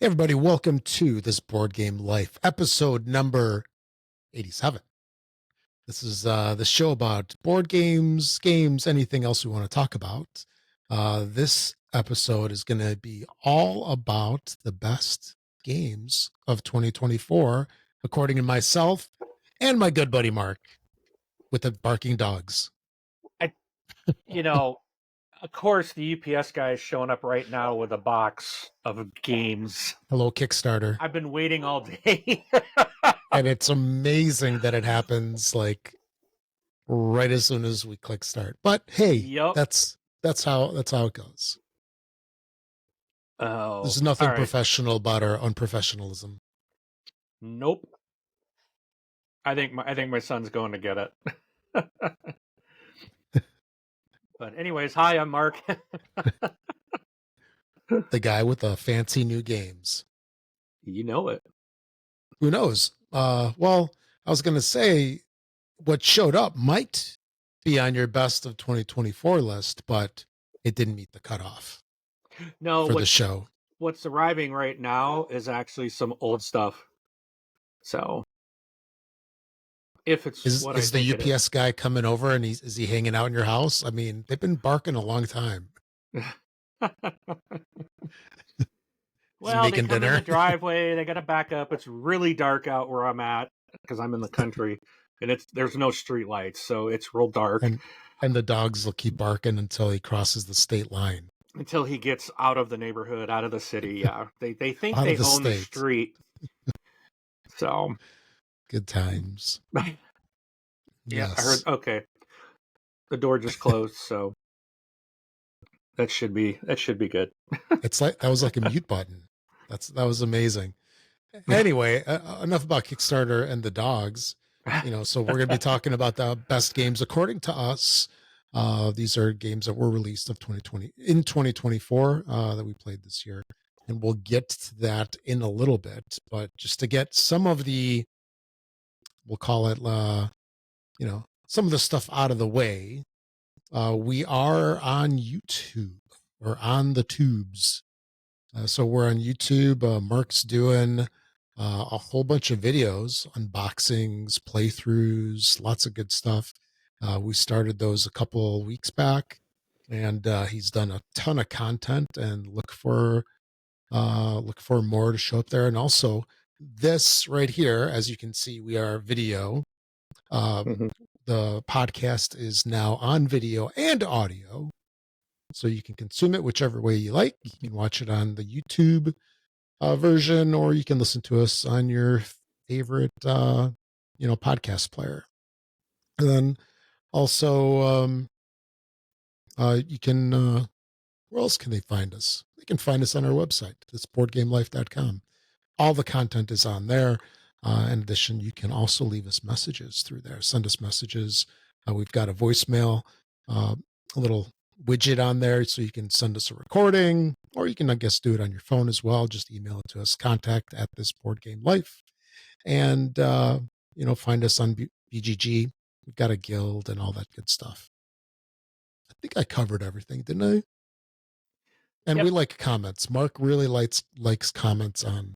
Hey everybody, welcome to this Board Game Life, episode number 87. This is the show about board games, anything else we want to talk about. This episode is going to be all about the best games of 2024, according to myself and my good buddy Mark, with the barking dogs. Of course, the UPS guy is showing up right now with a box of games. Hello, Kickstarter. I've been waiting all day. And it's amazing that it happens like right as soon as we click start. But hey, Yep. that's how it goes. Oh, there's nothing all right. professional about our unprofessionalism. Nope. I think my son's going to get it. But anyways, hi, I'm Mark. The guy with the fancy new games. You know it. Who knows? Well, I was going to say what showed up might be on your best of 2024 list, but it didn't meet the cutoff. No, for the show. What's arriving right now is actually some old stuff. So if it's is the UPS guy coming over and is he hanging out in your house? I mean, they've been barking a long time. Well, they come in the driveway. They got to back up. It's really dark out where I'm at because I'm in the country, and there's no street lights, so it's real dark. And the dogs will keep barking until he crosses the state line. Until he gets out of the neighborhood, out of the city. Yeah, they think they own the street. So good times. Yeah, yes. I heard. Okay, the door just closed, so that should be good. It's like that was like a mute button. That was amazing. Anyway, enough about Kickstarter and the dogs. So we're going to be talking about the best games according to us. These are games that were released in 2024 that we played this year, and we'll get to that in a little bit. But just to get some of the, we'll call it, some of the stuff out of the way, we are on YouTube or on the tubes. So we're on YouTube. Mark's doing a whole bunch of videos, unboxings, playthroughs, lots of good stuff. We started those a couple weeks back, and he's done a ton of content. And look for more to show up there. And also, this right here, as you can see, we are video. The podcast is now on video and audio, so you can consume it whichever way you like. You can watch it on the YouTube version, or you can listen to us on your favorite, podcast player. And then also, you can, where else can they find us? They can find us on our website. It's boardgamelife.com. All the content is on there. In addition, you can also leave us messages through there. Send us messages. We've got a voicemail, a little widget on there, so you can send us a recording, or you can, I guess, do it on your phone as well. Just email it to us, contact@thisboardgamelife, and find us on BGG. We've got a guild and all that good stuff. I think I covered everything, didn't I? And yep. We like comments. Mark really likes comments on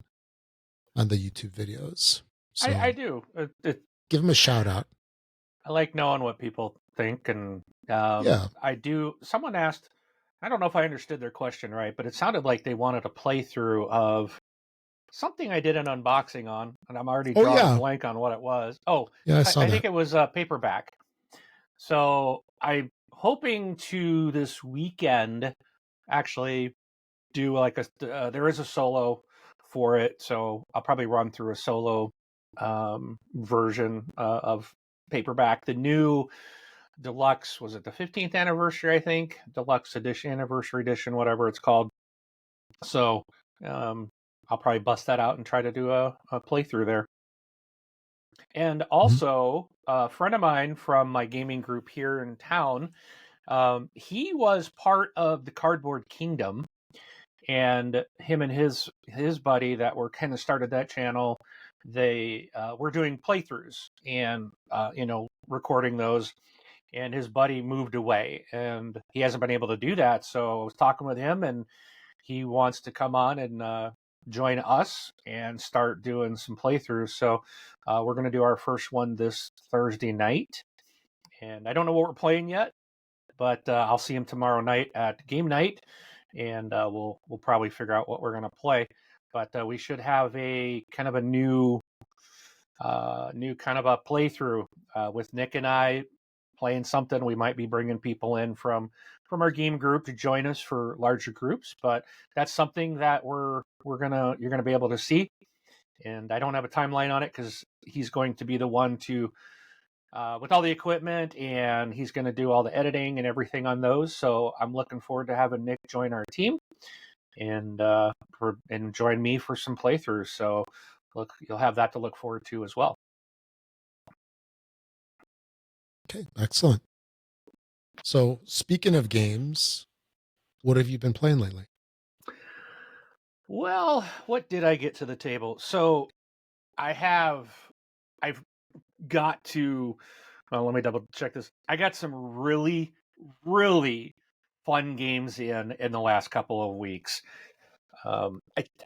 the YouTube videos. So I do. Give him a shout out. I like knowing what people think, and yeah, I do. Someone asked, I don't know if I understood their question right, but it sounded like they wanted a playthrough of something I did an unboxing on, and I'm already drawing a blank on what it was. Oh, yeah, I think it was a paperback. So I'm hoping to this weekend actually do like there is a solo for it, so I'll probably run through a solo version of paperback. The new deluxe, was it the 15th anniversary, I think, deluxe edition, anniversary edition, whatever it's called. So I'll probably bust that out and try to do a playthrough there. And also a friend of mine from my gaming group here in town, he was part of the Cardboard Kingdom, and him and his buddy that were kind of started that channel, they were doing playthroughs and recording those. And his buddy moved away, and he hasn't been able to do that. So I was talking with him, and he wants to come on and join us and start doing some playthroughs. So we're going to do our first one this Thursday night. And I don't know what we're playing yet, but I'll see him tomorrow night at game night, and we'll probably figure out what we're going to play. But we should have a kind of a new kind of a playthrough with Nick and I playing something. We might be bringing people in from our game group to join us for larger groups, but that's something that you're gonna be able to see. And I don't have a timeline on it because he's going to be the one to with all the equipment, and he's going to do all the editing and everything on those. So I'm looking forward to having Nick join our team and join me for some playthroughs. So look, you'll have that to look forward to as well. Okay, excellent. So speaking of games, what have you been playing lately? Well, what did I get to the table? So I've got to, well, let me double check this. I got some really, really fun games in the last couple of weeks. I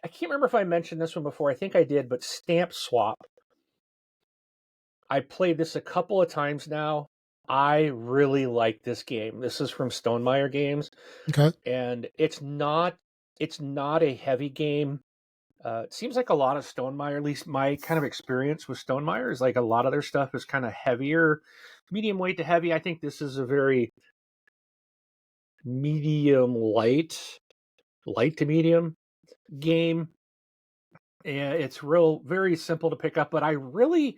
can't remember if I mentioned this one before. I think I did, but Stamp Swap. I played this a couple of times now. I really like this game. This is from Stonemaier Games. Okay. And it's not a heavy game. It seems like a lot of Stonemaier, at least my kind of experience with Stonemaier, is like a lot of their stuff is kind of heavier, medium weight to heavy. I think this is a very medium light to medium game. And it's very simple to pick up, but I really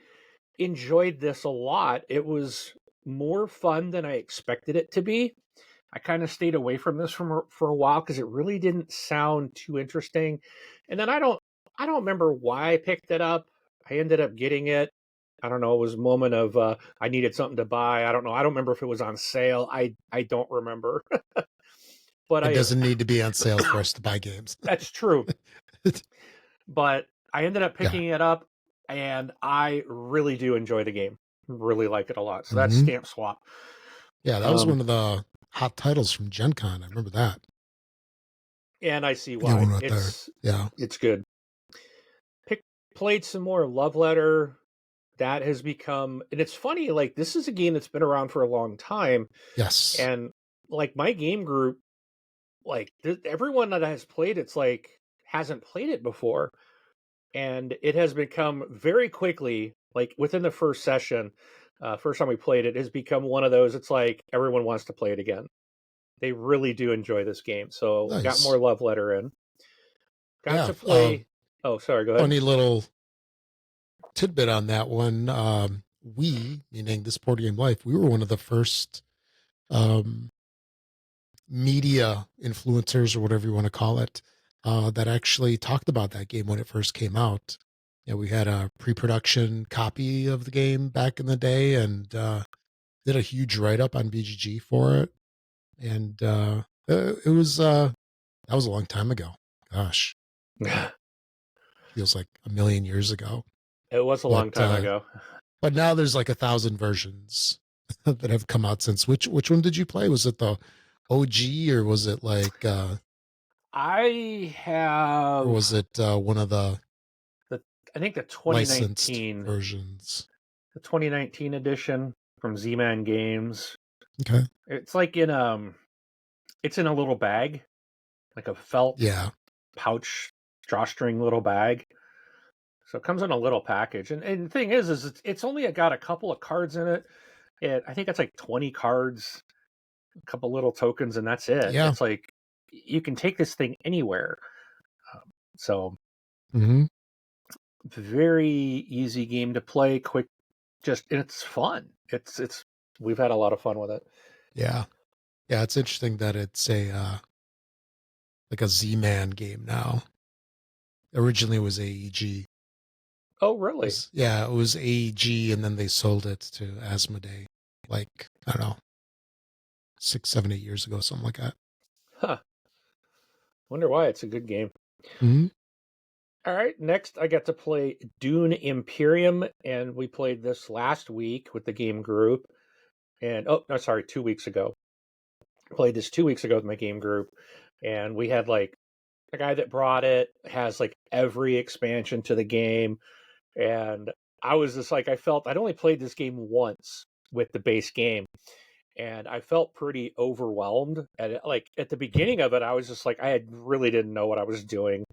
enjoyed this a lot. It was more fun than I expected it to be. I kind of stayed away from this for a while because it really didn't sound too interesting. And then I don't remember why I picked it up. I ended up getting it. I don't know. It was a moment of I needed something to buy. I don't know. I don't remember if it was on sale. I don't remember. But it doesn't need to be on sale for us to buy games. That's true. But I ended up picking it up, and I really do enjoy the game. Really like it a lot. So that's Stamp Swap. Yeah, that was one of the hot titles from Gen Con. I remember that. And I see why. Right it's good. Played some more Love Letter. That has become, and it's funny, like this is a game that's been around for a long time. Yes. And like my game group, like everyone that has played it's like hasn't played it before. And it has become very quickly, like within the first session, first time we played it, has become one of those, it's like everyone wants to play it again. They really do enjoy this game. So nice. Got more Love Letter in. Got to play. Oh, sorry, go ahead. Funny little tidbit on that one. We, meaning this Board Game Life, we were one of the first media influencers, or whatever you want to call it, that actually talked about that game when it first came out. Yeah, we had a pre-production copy of the game back in the day, and did a huge write-up on BGG for it. And it was that was a long time ago. Gosh, feels like a million years ago. It was a long time ago. But now there's like 1,000 versions that have come out since. Which one did you play? Was it the OG, or was it like I have, or was it one of the I think the 2019 versions, the 2019 edition from Z-Man Games. Okay. It's like it's in a little bag, like a felt pouch drawstring little bag. So it comes in a little package. And the thing is it's only got a couple of cards in it. I think it's like 20 cards, a couple little tokens, and that's it. Yeah. It's like you can take this thing anywhere. So very easy game to play, quick, it's fun. It's we've had a lot of fun with it. Yeah. Yeah, it's interesting that it's a like a Z-Man game now. Originally it was AEG. Oh, really? It was AEG, and then they sold it to Asmodee, like, I don't know, 6, 7, 8 years ago, something like that. Huh. Wonder why. It's a good game. All right, next I got to play Dune Imperium, and we played this last week with the game group. And 2 weeks ago. Played this 2 weeks ago with my game group, and we had like the guy that brought it has like every expansion to the game, and I was just like, I felt I'd only played this game once with the base game, and I felt pretty overwhelmed. And like at the beginning of it, I was just like, really didn't know what I was doing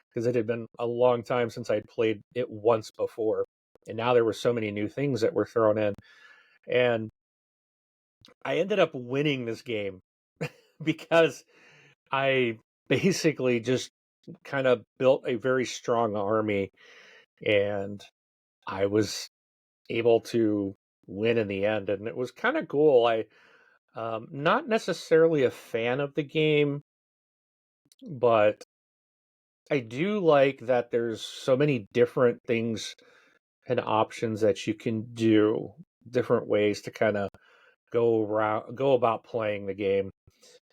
because it had been a long time since I'd played it once before, and now there were so many new things that were thrown in, and I ended up winning this game because I basically just kind of built a very strong army, and I was able to win in the end, and it was kind of cool. I not necessarily a fan of the game, but I do like that there's so many different things and options that you can do, different ways to kind of go about playing the game.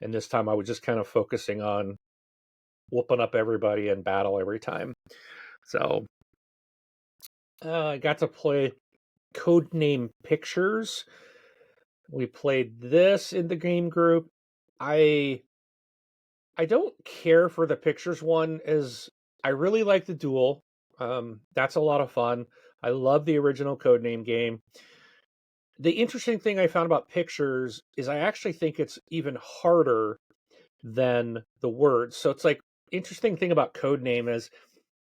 And this time I was just kind of focusing on whooping up everybody in battle every time. So I got to play Codename Pictures. We played this in the game group. I I don't care for the pictures one as I really like the duel. That's a lot of fun. I love the original Codename game. The interesting thing I found about pictures is I actually think it's even harder than the words. So it's like interesting thing about Codename is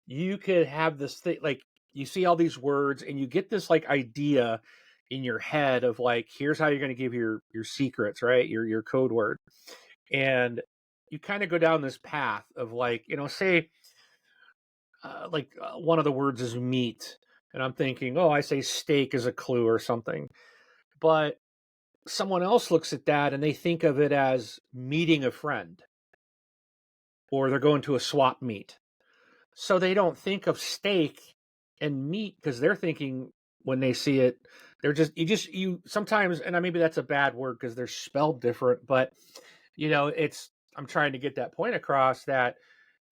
you could have this thing like you see all these words and you get this like idea in your head of like here's how you're going to give your secrets, right? Your code word. And you kind of go down this path of like, say one of the words is meat and I'm thinking, "Oh, I say steak as a clue or something." But someone else looks at that and they think of it as meeting a friend or they're going to a swap meet. So they don't think of steak and meat because they're thinking when they see it, they're you sometimes, and maybe that's a bad word because they're spelled different, but it's I'm trying to get that point across that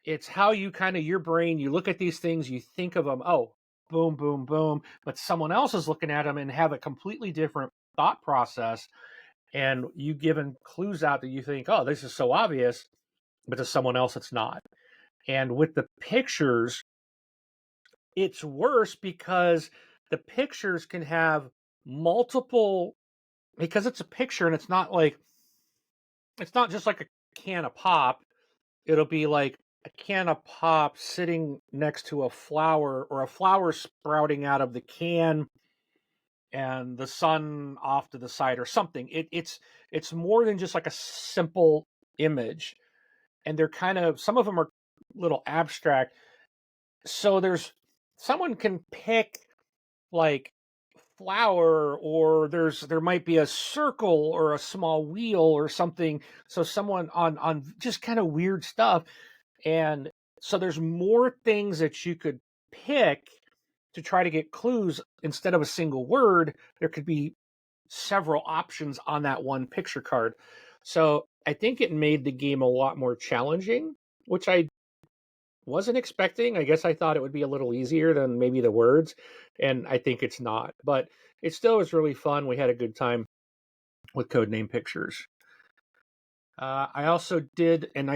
it's how you kind of your brain, you look at these things, you think of them, oh, boom, boom, boom, but someone else is looking at them and have a completely different thought process, and you given clues out that you think, oh, this is so obvious, but to someone else it's not. And with the pictures, it's worse because the pictures can have multiple because it's a picture and it's not just like a can of pop. It'll be like a can of pop sitting next to a flower or a flower sprouting out of the can and the sun off to the side or something. It's more than just like a simple image. And they're kind of some of them are a little abstract. So someone can pick like flower or there might be a circle or a small wheel or something, so someone on just kind of weird stuff, and so there's more things that you could pick to try to get clues instead of a single word. There could be several options on that one picture card, so I think it made the game a lot more challenging, which I wasn't expecting. I guess I thought it would be a little easier than maybe the words, and I think it's not. But it still was really fun. We had a good time with Codename Pictures. I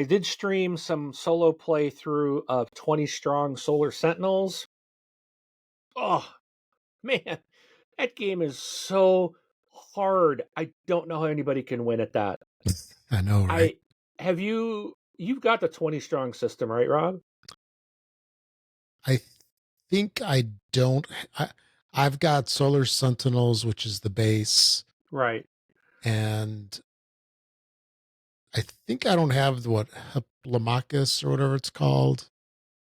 did stream some solo playthrough of 20 Strong Solar Sentinels. Oh, man, that game is so hard. I don't know how anybody can win at that. I know, right? I you've got the 20 Strong system, right, Rob? I think I don't. I've got Solar Sentinels, which is the base, Right. and I think I don't have what Lamachus or whatever it's called.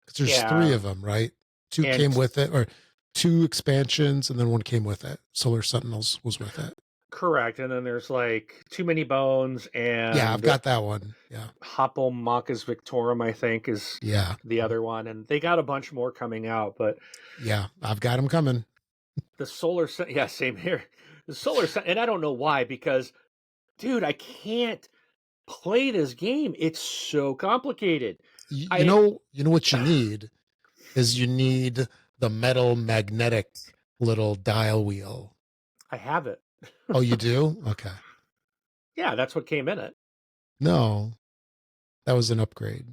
Because there's three Yeah. of them, right? Two And came with it, or two expansions, and then one came with it. Solar Sentinels was with it. correct. And then there's like Too Many Bones Yeah, I've and got that one. Yeah, Hopomachus Victorum, I think, is yeah, the other one. And they got a bunch more coming out, but yeah. I've got them coming. yeah, same here. The Solar Sun, and I don't know why, because dude, I can't play this game. It's so complicated. I You know what you need is you need the metal magnetic little dial wheel. I have it. Oh, you do? Okay. Yeah, that's what came in it. No, that was an upgrade.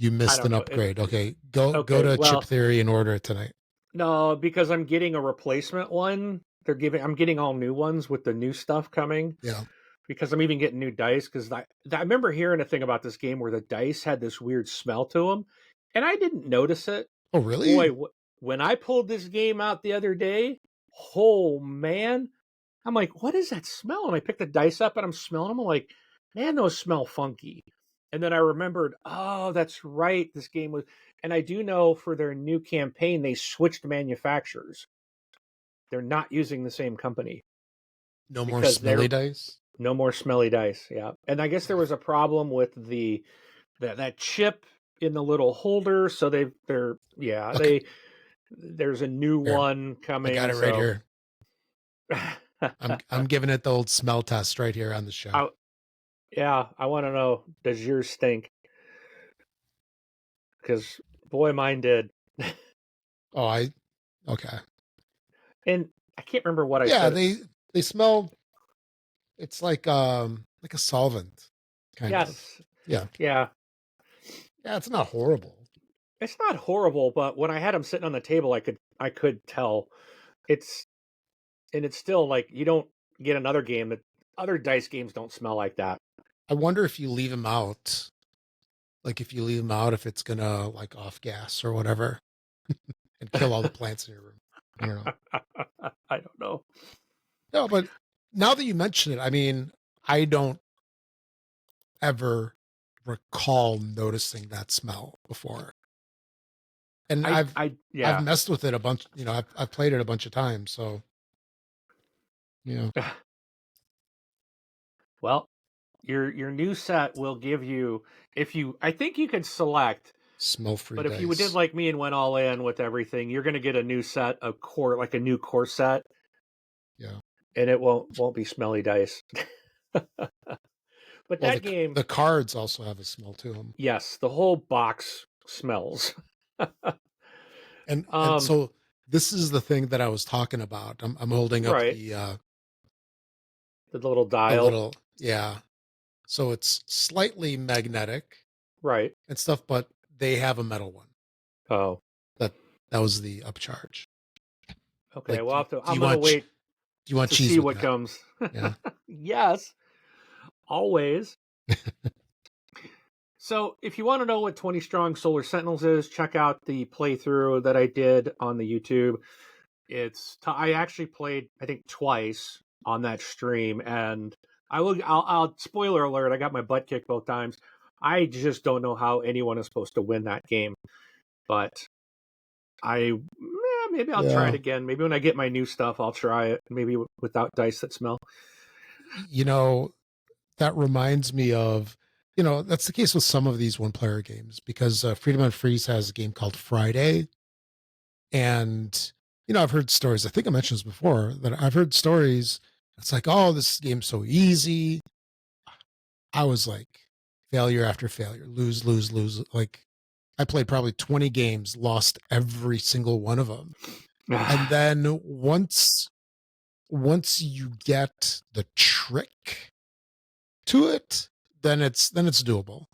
You missed an upgrade. Okay, go to Chip Theory and order it tonight. No, because I'm getting a replacement one. I'm getting all new ones with the new stuff coming. Yeah. Because I'm even getting new dice. Because I remember hearing a thing about this game where the dice had this weird smell to them, and I didn't notice it. Oh, really? Boy, when I pulled this game out the other day, oh man, I'm like, what is that smell? And I picked the dice up and I'm smelling them. I'm like, man, those smell funky. And then I remembered, oh, that's right. This game was, and I do know for their new campaign, they switched manufacturers. They're not using the same company. No more smelly dice? No more smelly dice. Yeah. And I guess there was a problem with that chip in the little holder. So there's a new one coming. I got it right here. I'm giving it the old smell test right here on the show. I want to know, does yours stink? Because boy, mine did. Okay. And I can't remember what I said. Yeah, they smell. It's like a solvent, kind of. Yeah. Yeah. Yeah, it's not horrible. It's not horrible, but when I had them sitting on the table, I could tell. It's still like you don't get another game that other dice games don't smell like that. I wonder if you leave them out, like if you leave them out, if it's gonna like off gas or whatever, and kill all the plants in your room. I don't know. I don't know. No, but now that you mention it, I mean, I don't ever recall noticing that smell before. And I've messed with it a bunch, I've played it a bunch of times, so Well, your new set will give you, I think you can select smell-free but dice. If you did like me and went all in with everything, you're going to get a new set of like a new core set. Yeah. And it won't be smelly dice. But that game, the cards also have a smell to them. Yes, the whole box smells. and so this is the thing that I was talking about. I'm holding up the little dial. Yeah. So it's slightly magnetic. Right. And stuff, but they have a metal one. Oh. That was the upcharge. Okay, well, I'm going to wait. Do you want to cheese see what comes? Yeah. Yes. Always. So if you want to know what 20 Strong Solar Sentinels is, check out the playthrough that I did on the YouTube. I actually played, I think, twice on that stream, and I'll spoiler alert, I got my butt kicked both times. I just don't know how anyone is supposed to win that game, but maybe I'll try it again. Maybe when I get my new stuff, I'll try it. Maybe without dice that smell. That reminds me of, that's the case with some of these one-player games, because Freedom and Freeze has a game called Friday. And, I've heard stories, I think I mentioned this before, that I've heard stories, it's like, oh, this game's so easy. I was like, failure after failure, lose. Like, I played probably 20 games, lost every single one of them. And then once you get the trick to it, then it's doable.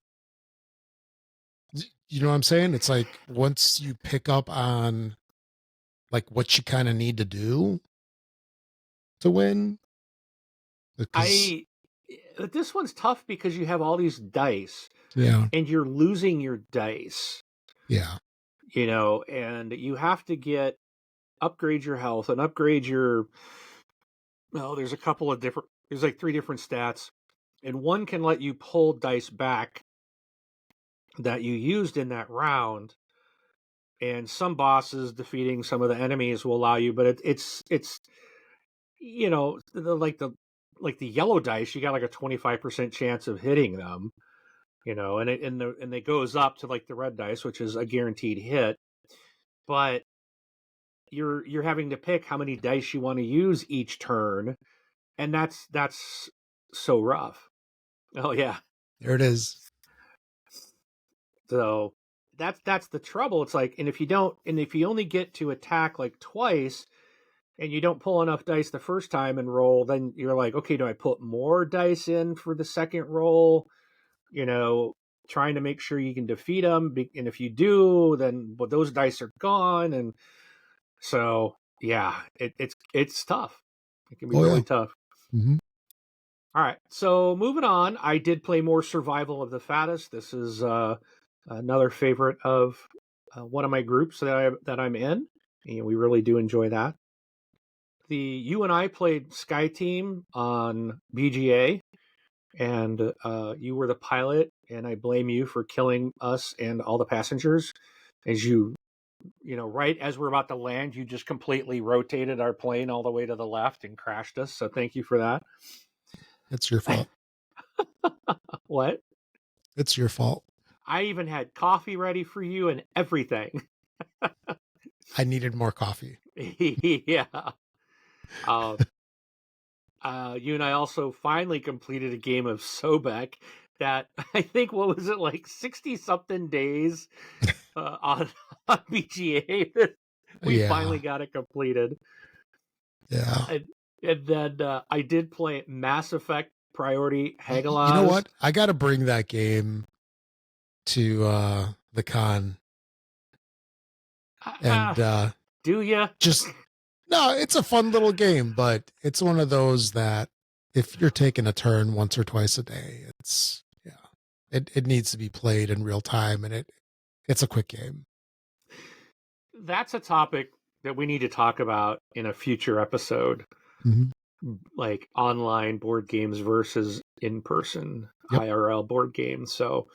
You know what I'm saying? It's like once you pick up on like what you kind of need to do to win. This one's tough because you have all these dice. Yeah. And you're losing your dice. Yeah. And you have to upgrade your health and upgrade your, there's there's like 3 different stats. And one can let you pull dice back that you used in that round. And some bosses defeating some of the enemies will allow you, but it's like the yellow dice, you got like a 25% chance of hitting them, and it goes up to like the red dice, which is a guaranteed hit. But you're having to pick how many dice you want to use each turn, and that's so rough. Oh yeah, there it is. So that's the trouble. It's like, and if you only get to attack like twice, and you don't pull enough dice the first time and roll, then you're like, okay, do I put more dice in for the second roll? trying to make sure you can defeat them. And if you do, then those dice are gone. And so, yeah, it's tough. It can be really tough. Mm-hmm. All right. So moving on, I did play more Survival of the Fattest. This is another favorite of one of my groups that I'm in. And we really do enjoy that. You and I played Sky Team on BGA, and you were the pilot, and I blame you for killing us and all the passengers as right as we're about to land, you just completely rotated our plane all the way to the left and crashed us. So thank you for that. It's your fault. What? It's your fault. I even had coffee ready for you and everything. I needed more coffee. Yeah. You and I also finally completed a game of Sobek that I think, what was it, like 60 something days on BGA. We finally got it completed. Yeah. And then I did play Mass Effect Priority Hagalaz. You know what? I got to bring that game to the con. And do you? No, it's a fun little game, but it's one of those that if you're taking a turn once or twice a day, it needs to be played in real time, and it's a quick game. That's a topic that we need to talk about in a future episode. Mm-hmm. Like online board games versus in-person IRL board games. So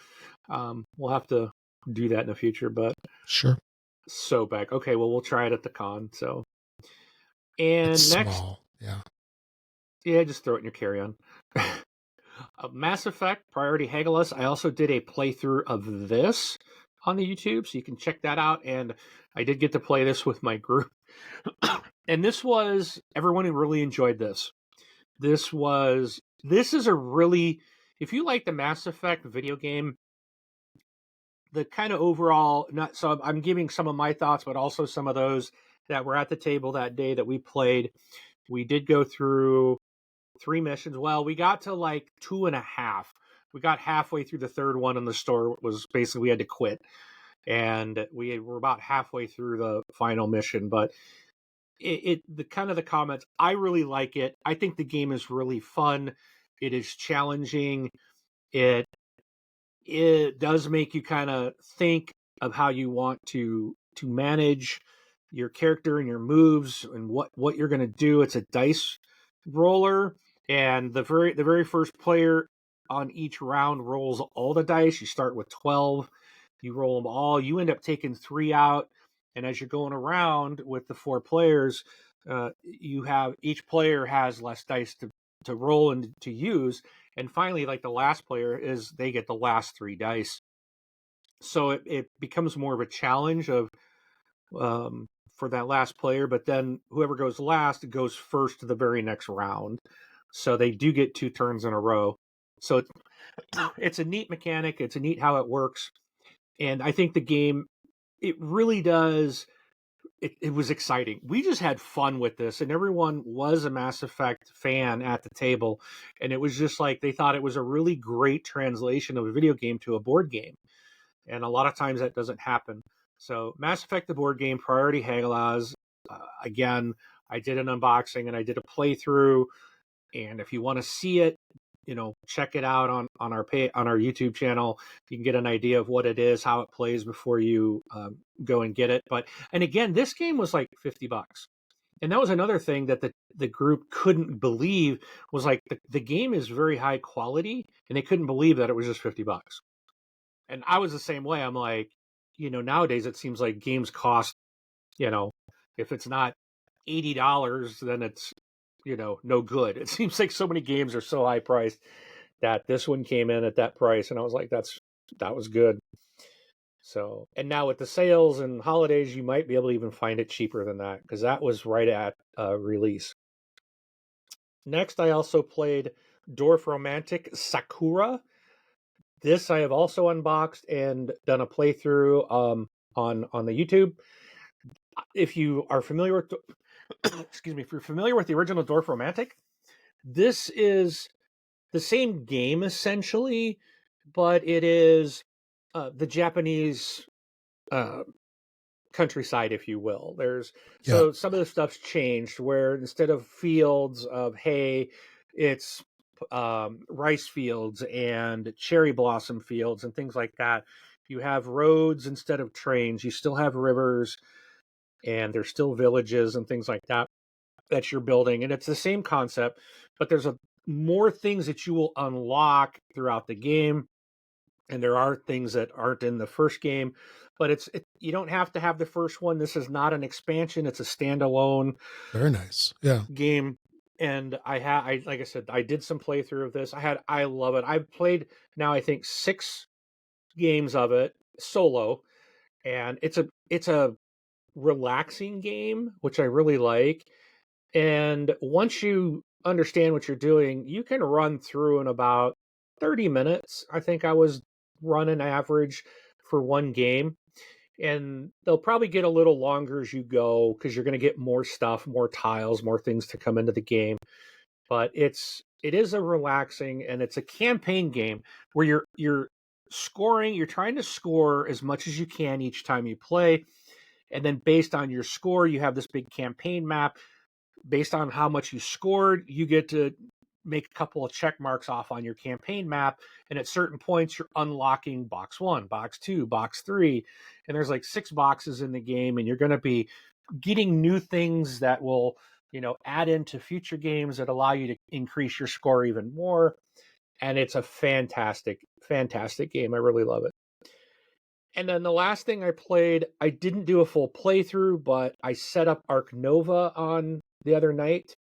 we'll have to do that in the future, but sure. Sobek. Okay, well, we'll try it at the con. So, and it's next, small. just throw it in your carry-on. Mass Effect Priority Hagalaz. I also did a playthrough of this on the YouTube, so you can check that out. And I did get to play this with my group. And this was, everyone really enjoyed this. This is a really, if you like the Mass Effect video game, the kind of overall, so I'm giving some of my thoughts, but also some of those that were at the table that day that we played. We did go through 3 missions. Well, we got to like 2.5. We got halfway through the third one, and the store was basically, we had to quit. And we were about halfway through the final mission, but the kind of the comments, I really like it. I think the game is really fun. It is challenging. It does make you kind of think of how you want to manage your character and your moves and what you're going to do. It's a dice roller, and the very first player on each round rolls all the dice. You start with 12. You roll them all. You end up taking 3 out. And as you're going around with the 4 players, each player has less dice to roll and to use. And finally, like the last player they get the last 3 dice. So it becomes more of a challenge of for that last player. But then whoever goes last goes first to the very next round. So they do get 2 turns in a row. So it's a neat mechanic. It's a neat how it works. And I think the game, it really does. It was exciting. We just had fun with this, and everyone was a Mass Effect fan at the table. And it was just like they thought it was a really great translation of a video game to a board game. And a lot of times that doesn't happen. So Mass Effect, the board game, Priority Hagalaz. Again, I did an unboxing and I did a playthrough. And if you want to see it, check it out on our YouTube channel. You can get an idea of what it is, how it plays before you go and get it. And again, this game was like $50. And that was another thing that the group couldn't believe, was like the game is very high quality, and they couldn't believe that it was just $50. And I was the same way. I'm like, nowadays it seems like games cost, if it's not $80, then it's, no good. It seems like so many games are so high priced that this one came in at that price, and I was like, that was good. So, and now with the sales and holidays, you might be able to even find it cheaper than that, because that was right at release. Next, I also played Dorfromantik Sakura. This I have also unboxed and done a playthrough on the YouTube. If you are familiar with if you're familiar with the original Dorfromantik, this is the same game essentially, but it is the Japanese countryside, if you will. Yeah. So some of the stuff's changed where instead of fields of hay, it's rice fields and cherry blossom fields and things like that. You have roads instead of trains. You still have rivers, and there's still villages and things like that you're building. And it's the same concept, but there's more things that you will unlock throughout the game, and there are things that aren't in the first game, but you don't have to have the first one. This is not an expansion, it's a standalone Very nice. Yeah. game. And I like I said, I did some playthrough of this. I love it. I've played now I think 6 games of it solo, and it's a relaxing game, which I really like. And once you understand what you're doing, you can run through in about 30 minutes. I think I was running average for one game. And they'll probably get a little longer as you go because you're going to get more stuff, more tiles, more things to come into the game. But it is a relaxing, and it's a campaign game where you're scoring, you're trying to score as much as you can each time you play. And then based on your score, you have this big campaign map. Based on how much you scored, you get to make a couple of check marks off on your campaign map. And at certain points, you're unlocking box 1, box 2, box 3. And there's like 6 boxes in the game, and you're going to be getting new things that will, add into future games that allow you to increase your score even more. And it's a fantastic, fantastic game. I really love it. And then the last thing I played, I didn't do a full playthrough, but I set up Arc Nova on the other night,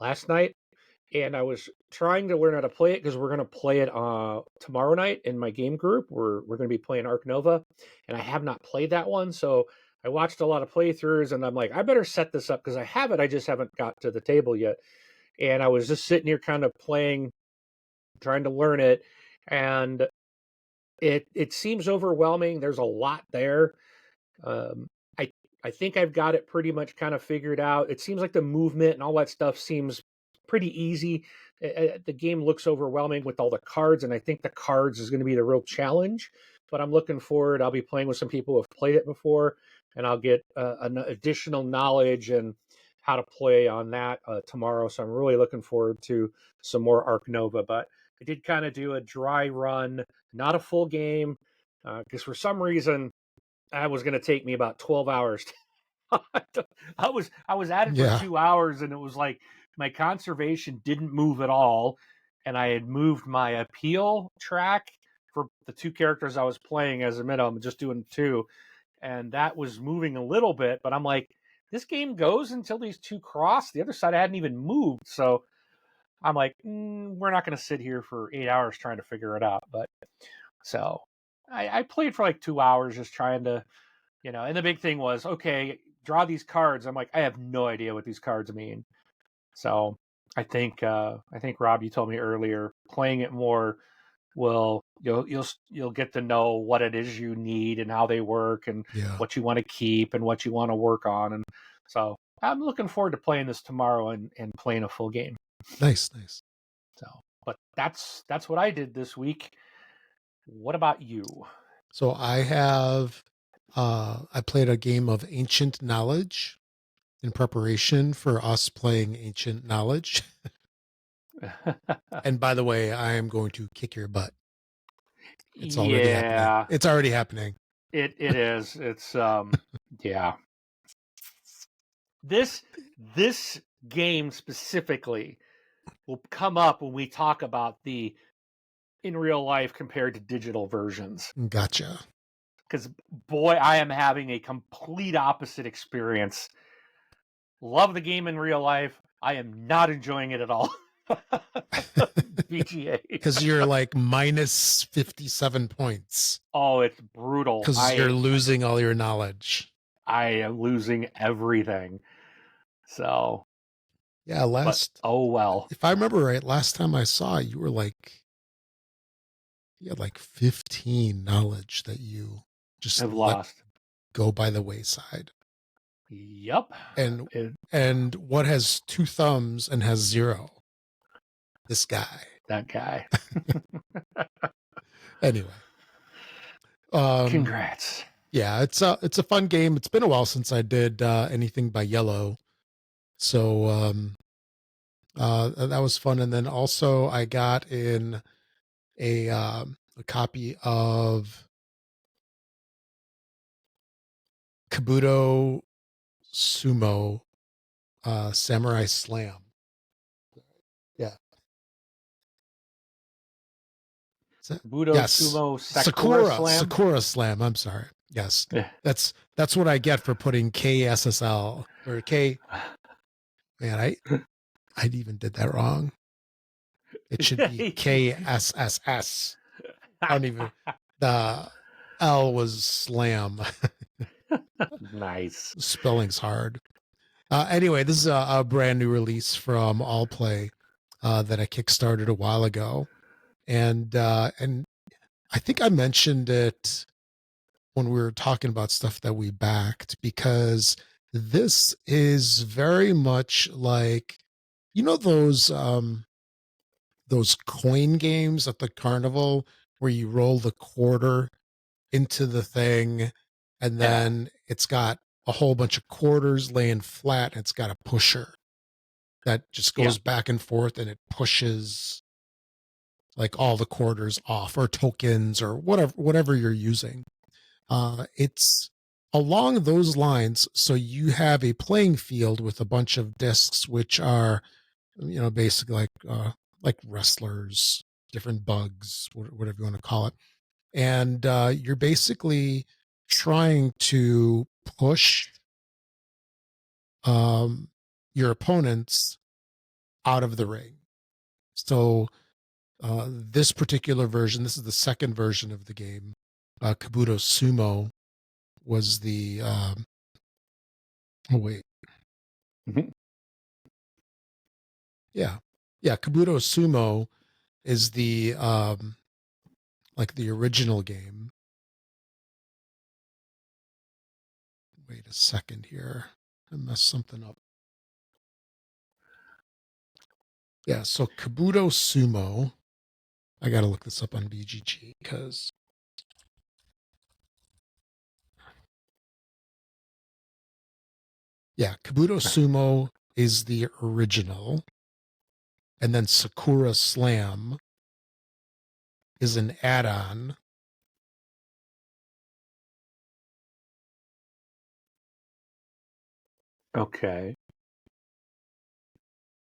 last night, and I was trying to learn how to play it because we're going to play it tomorrow night in my game group. We're going to be playing Arc Nova, and I have not played that one, so I watched a lot of playthroughs, and I'm like, I better set this up because I have it. I just haven't got to the table yet, and I was just sitting here kind of playing, trying to learn it, and it seems overwhelming. There's a lot there. Um, I I think I've got it pretty much kind of figured out. It seems like the movement and all that stuff seems pretty easy. The game looks overwhelming with all the cards, and I think the cards is going to be the real challenge. But I'm looking forward. I'll be playing with some people who have played it before, and I'll get an additional knowledge and how to play on that tomorrow. So I'm really looking forward to some more Arc Nova. But I did kind of do a dry run, not a full game, because for some reason that was going to take me about 12 hours. I was at it for Yeah. 2 hours, and it was like my conservation didn't move at all, and I had moved my appeal track for the 2 characters I was playing as a minimum. I'm just doing 2, and that was moving a little bit. But I'm like, this game goes until these 2 cross. The other side I hadn't even moved, so I'm like, we're not going to sit here for 8 hours trying to figure it out. But so I played for like 2 hours just trying to, and the big thing was, okay, draw these cards. I'm like, I have no idea what these cards mean. So I think Rob, you told me earlier, playing it more will you'll get to know what it is you need and how they work and Yeah. what you want to keep and what you want to work on. And so I'm looking forward to playing this tomorrow and playing a full game. Nice. So, but that's what I did this week. What about you? So I played a game of Ancient Knowledge in preparation for us playing Ancient Knowledge. And by the way, I am going to kick your butt. It's already happening. Yeah, It's already happening. it is. It's yeah. This game specifically will come up when we talk about the in real life compared to digital versions. Gotcha. Because boy, I am having a complete opposite experience. Love the game in real life. I am not enjoying it at all. VGA. Because you're like minus 57 points. Oh, it's brutal. Because you're losing all your knowledge. I am losing everything. So. Yeah, oh well. If I remember right, last time I saw you were you had like 15 knowledge that you just have lost. Go by the wayside. Yep. And what has 2 thumbs and has 0? This guy. That guy. Anyway, congrats. Yeah, it's a fun game. It's been a while since I did anything by Yellow, so that was fun. And then also I got in a copy of Kabuto Sumo Samurai Slam. Yeah. Kabuto Sumo Sakura Slam. I'm sorry. Yes. That's what I get for putting KSSL or K. Man, I even did that wrong. It should be KSSS. I don't even. The L was slam. Nice. Spelling's hard. Anyway, this is a brand new release from All Play that I kickstarted a while ago, and I think I mentioned it when we were talking about stuff that we backed, because this is very much like, you know, those coin games at the carnival where you roll the quarter into the thing and then it's got a whole bunch of quarters laying flat and it's got a pusher that just goes back and forth and it pushes like all the quarters off, or tokens, or whatever you're using. It's along those lines. So you have a playing field with a bunch of discs, which are, you know, basically like wrestlers, different bugs, whatever you want to call it. And you're basically trying to push your opponents out of the ring. So this particular version, this is the second version of the game. Kabuto Sumo was the oh wait. Mm-hmm. Yeah. Kabuto Sumo is the like the original game. Wait a second here. I messed something up. Yeah, so Kabuto Sumo. I got to look this up on BGG because Kabuto Sumo is the original. And then Sakura Slam is an add-on. Okay.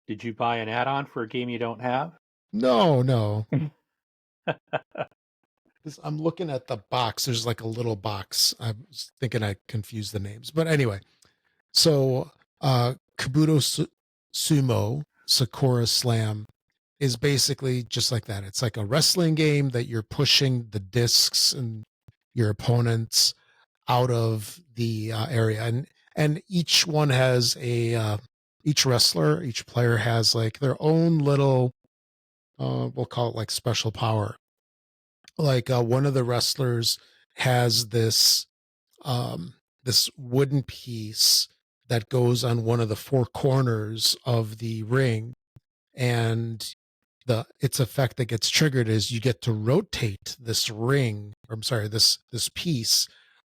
Did you buy an add-on for a game you don't have? No. I'm looking at the box. There's like a little box. I was thinking I confused the names. But anyway, so Kabuto Sumo Sakura Slam is basically just like that. It's like a wrestling game that you're pushing the discs and your opponents out of the area, and each one has each player has like their own little we'll call it like special power. Like one of the wrestlers has this this wooden piece that goes on one of the four corners of the ring, and its effect that gets triggered is you get to rotate this ring, or I'm sorry, this piece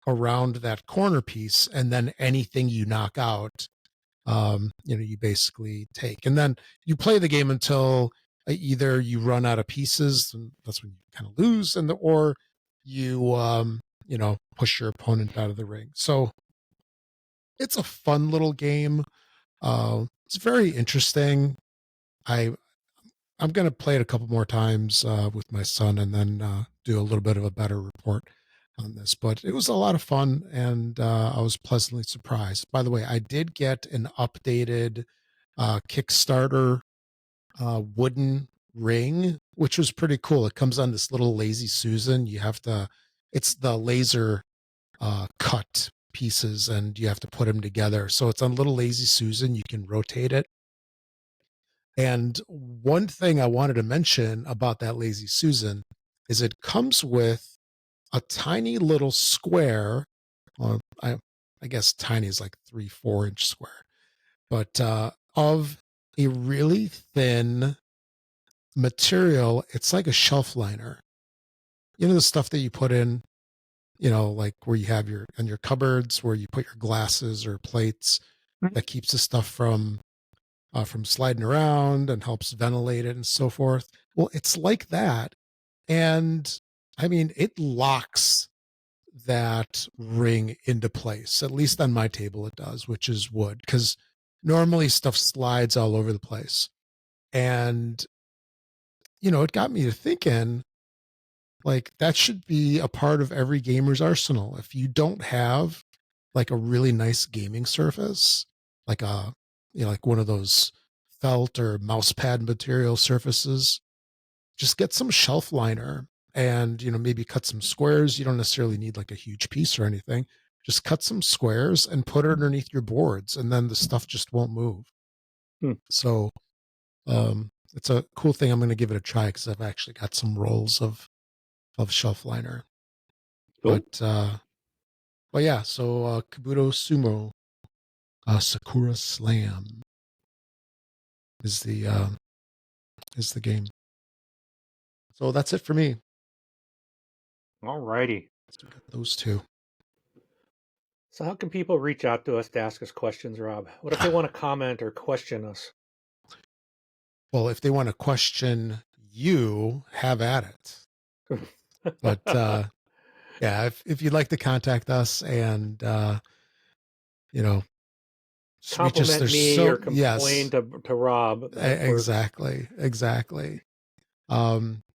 around that corner piece, and then anything you knock out, you basically take. And then you play the game until either you run out of pieces, and that's when you kind of lose, or you push your opponent out of the ring. So it's a fun little game. It's very interesting. I'm going to play it a couple more times with my son, and then do a little bit of a better report on this. But it was a lot of fun, and I was pleasantly surprised. By the way, I did get an updated Kickstarter wooden ring, which was pretty cool. It comes on this little Lazy Susan. It's the laser cut pieces, and you have to put them together. So it's on little Lazy Susan. You can rotate it. And one thing I wanted to mention about that Lazy Susan is it comes with a tiny little square. Well, I guess tiny is like 3-4 inch square, but of a really thin material. It's like a shelf liner. the stuff that you put in, like where you have your cupboards where you put your glasses or plates, that keeps the stuff from sliding around and helps ventilate it and so forth. Well, it's like that. And I mean, it locks that ring into place. At least on my table it does, which is wood, because normally stuff slides all over the place. And, it got me to thinking, like, that should be a part of every gamer's arsenal. If you don't have like a really nice gaming surface, like like one of those felt or mouse pad material surfaces, just get some shelf liner and, maybe cut some squares. You don't necessarily need like a huge piece or anything. Just cut some squares and put it underneath your boards, and then the stuff just won't move. So it's a cool thing. I'm going to give it a try because I've actually got some rolls of shelf liner. Cool. But yeah, so Kabuto Sumo, Sakura Slam is the game. So that's it for me. All righty. So we got those two. So how can people reach out to us to ask us questions, Rob? What if they want to comment or question us? Well, if they want to question you, have at it. But yeah, if you'd like to contact us and compliment me or complain to Rob. Exactly.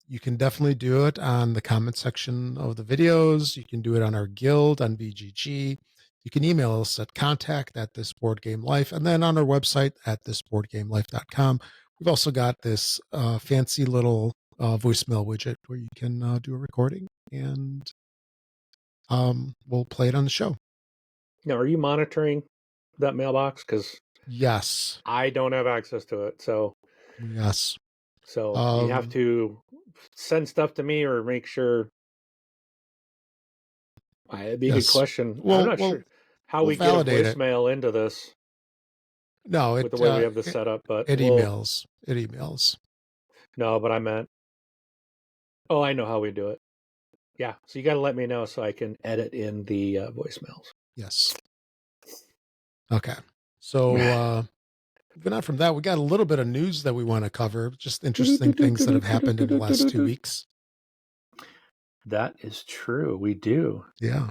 You can definitely do it on the comment section of the videos. You can do it on our guild on VGG. You can email us at contact@thisboardgamelife, and then on our website at thisboardgamelife.com. We've also got this fancy little voicemail widget where you can do a recording, and we'll play it on the show. Now, are you monitoring that mailbox? Because yes, I don't have access to it. So yes. So you have to send stuff to me or make sure. It'd be a good question. Well, I'm not sure how we get a voicemail into this. No, with the way we have this set up, but it emails. It emails. No, but I meant. Oh, I know how we do it. Yeah, so you got to let me know so I can edit in the voicemails. Yes. Okay. So moving on from that, we got a little bit of news that we want to cover. Just interesting things that have happened in the last 2 weeks. That is true. We do. Yeah.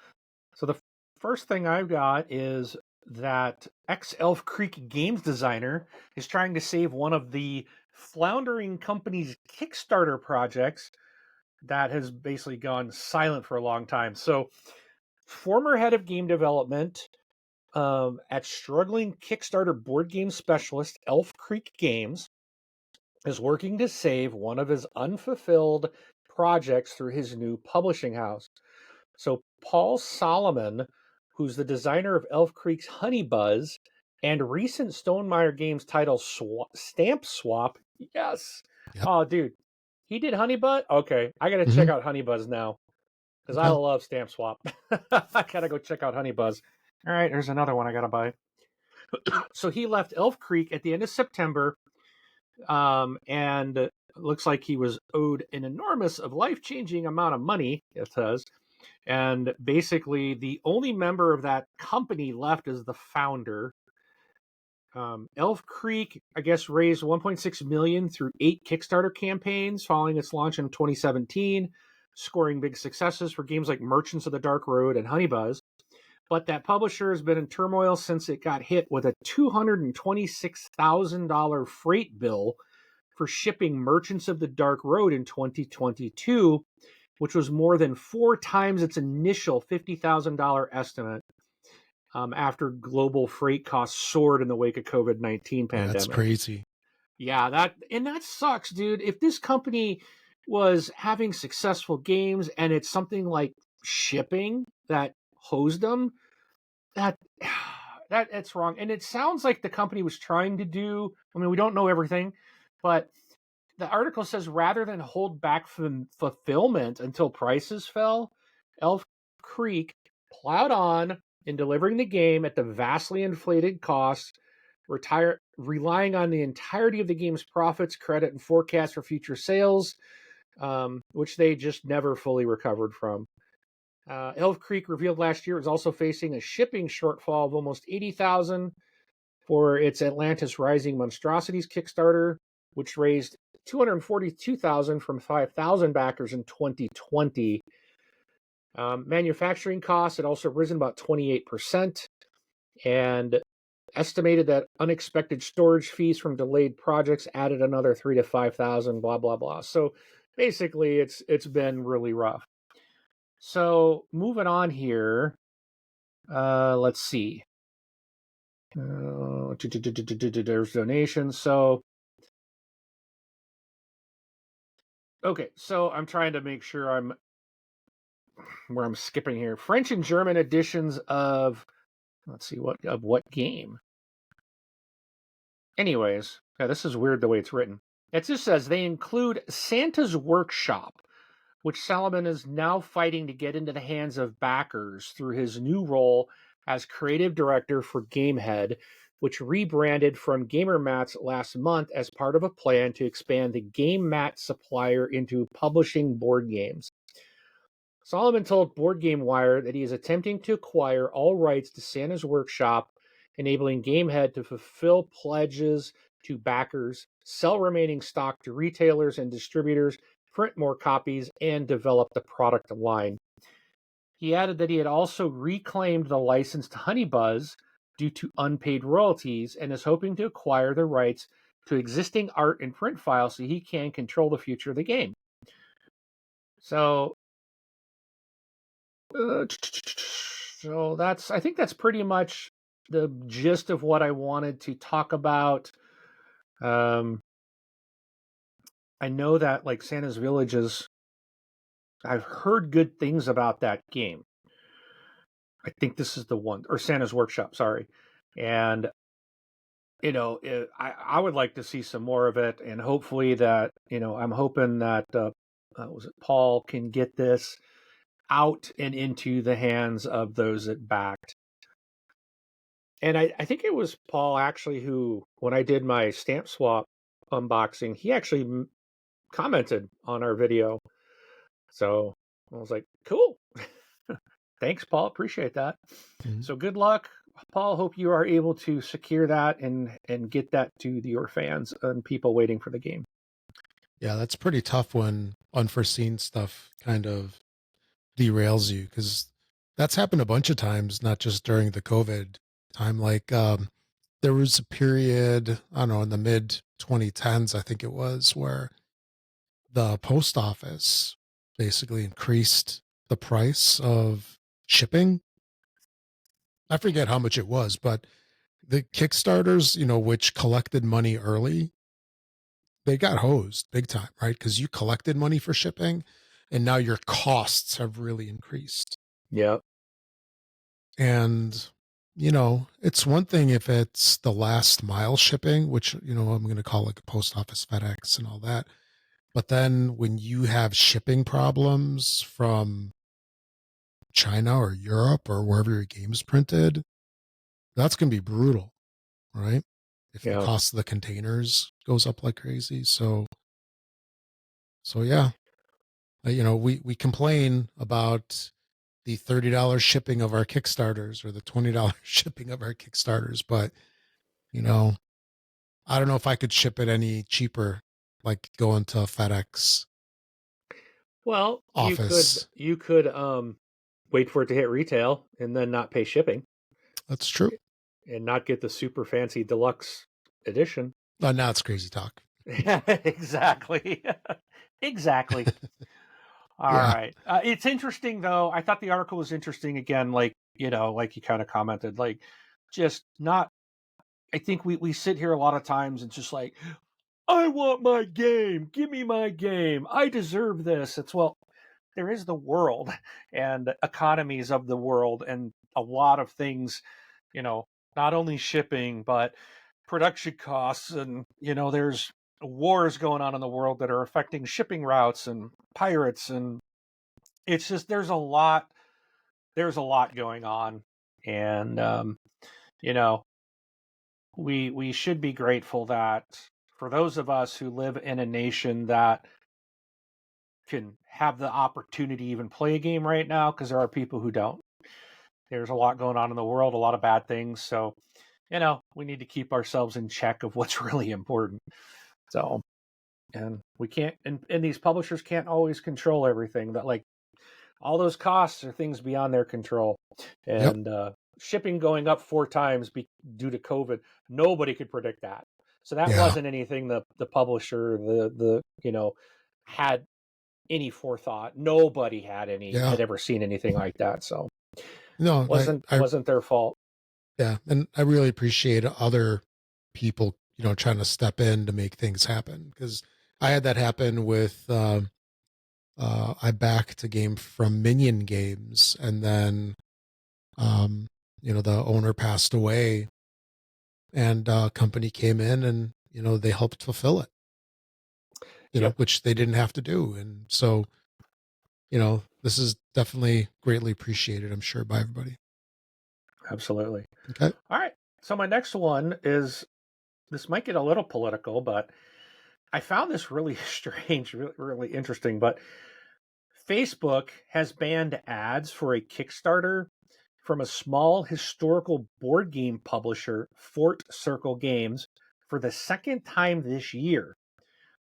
So the first thing I've got is that ex-Elf Creek games designer is trying to save one of the floundering company's Kickstarter projects that has basically gone silent for a long time. So former head of game development at struggling Kickstarter board game specialist Elf Creek Games is working to save one of his unfulfilled projects through his new publishing house. So Paul Solomon, who's the designer of Elf Creek's Honey Buzz and recent Stonemaier Games title Stamp Swap. Yes. Yep. Oh, dude. He did Honey Buzz? Okay. I got to check out Honey Buzz now because I love Stamp Swap. I got to go check out Honey Buzz. All right. There's another one I got to buy. So he left Elf Creek at the end of September. And it looks like he was owed an enormous of life-changing amount of money, it says. And basically, the only member of that company left is the founder. Elf Creek, I guess, raised $1.6 million through 8 Kickstarter campaigns following its launch in 2017, scoring big successes for games like Merchants of the Dark Road and Honey Buzz. But that publisher has been in turmoil since it got hit with a $226,000 freight bill for shipping Merchants of the Dark Road in 2022, which was more than 4 times its initial $50,000 estimate after global freight costs soared in the wake of COVID-19 pandemic. That's crazy. Yeah, that sucks, dude. If this company was having successful games and it's something like shipping that hosed them, that's wrong. And it sounds like the company was trying to do, I mean, we don't know everything, but the article says rather than hold back fulfillment until prices fell, Elf Creek plowed on in delivering the game at the vastly inflated costs, relying on the entirety of the game's profits, credit, and forecast for future sales. which they just never fully recovered from. Elf Creek, revealed last year, is also facing a shipping shortfall of almost 80,000 for its Atlantis Rising Monstrosities Kickstarter, which raised 242,000 from 5,000 backers in 2020. Manufacturing costs had also risen about 28%, and estimated that unexpected storage fees from delayed projects added another 3 to 5,000. Blah blah blah. So basically, it's been really rough. So moving on here, let's see. There's donations. So okay, so I'm trying to make sure I'm skipping here. French and German editions of, let's see, what game. Anyways, yeah, this is weird the way it's written. It just says they include Santa's Workshop, which Salomon is now fighting to get into the hands of backers through his new role as creative director for Gamehead, which rebranded from GamerMats last month as part of a plan to expand the Game Mat supplier into publishing board games. Solomon told Board Game Wire that he is attempting to acquire all rights to Santa's Workshop, enabling Gamehead to fulfill pledges to backers, sell remaining stock to retailers and distributors, print more copies, and develop the product line. He added that he had also reclaimed the license to Honeybuzz due to unpaid royalties and is hoping to acquire the rights to existing art and print files so he can control the future of the game. So I think that's pretty much the gist of what I wanted to talk about. I know that like Santa's Villages, I've heard good things about that game. I think this is the one, or Santa's Workshop, sorry. And I would like to see some more of it, and hopefully that I'm hoping that was it Paul can get this out and into the hands of those that backed. And I think it was Paul actually who, when I did my stamp swap unboxing, he actually commented on our video. So I was like, cool. Thanks, Paul. Appreciate that. Mm-hmm. So good luck, Paul. Hope you are able to secure that and get that to your fans and people waiting for the game. Yeah, that's pretty tough when unforeseen stuff kind of derails you, because that's happened a bunch of times, not just during the COVID time. Like there was a period, I don't know, in the mid 2010s, I think it was, where the post office basically increased the price of shipping. I forget how much it was, but the Kickstarters, which collected money early, they got hosed big time, right? Because you collected money for shipping and now your costs have really increased. Yep. And, it's one thing if it's the last mile shipping, which, I'm going to call like a post office, FedEx and all that. But then when you have shipping problems from China or Europe or wherever your game is printed, that's going to be brutal, right? If the cost of the containers goes up like crazy. So yeah, we complain about the $30 shipping of our Kickstarters or the $20 shipping of our Kickstarters, but I don't know if I could ship it any cheaper, like going to FedEx. Well, office. You could wait for it to hit retail and then not pay shipping. That's true. And not get the super fancy deluxe edition. Now it's crazy talk. Yeah, exactly. Exactly. All right. It's interesting though. I thought the article was interesting again, like you kind of commented, like just not. I think we sit here a lot of times and just like, I want my game. Give me my game. I deserve this. It's there is the world and economies of the world and a lot of things, not only shipping, but production costs. And, there's wars going on in the world that are affecting shipping routes and pirates. And it's just, there's a lot going on. And, we should be grateful that for those of us who live in a nation that can have the opportunity to even play a game right now, because there are people who don't. There's a lot going on in the world, a lot of bad things. So, we need to keep ourselves in check of what's really important. So, and we can't, and these publishers can't always control everything. That, like, all those costs are things beyond their control. And shipping going up 4 times due to COVID, nobody could predict that. So that wasn't anything the publisher, had any forethought. Nobody had ever seen anything like that. So no, wasn't their fault. Yeah, and I really appreciate other people, trying to step in to make things happen, because I had that happen with I backed a game from Minion Games, and then the owner passed away, and company came in and they helped fulfill it, which they didn't have to do, and so this is definitely greatly appreciated, I'm sure, by everybody. Absolutely. Okay. All right. So my next one is, this might get a little political, but I found this really strange, really, really interesting. But Facebook has banned ads for a Kickstarter from a small historical board game publisher, Fort Circle Games, for the second time this year.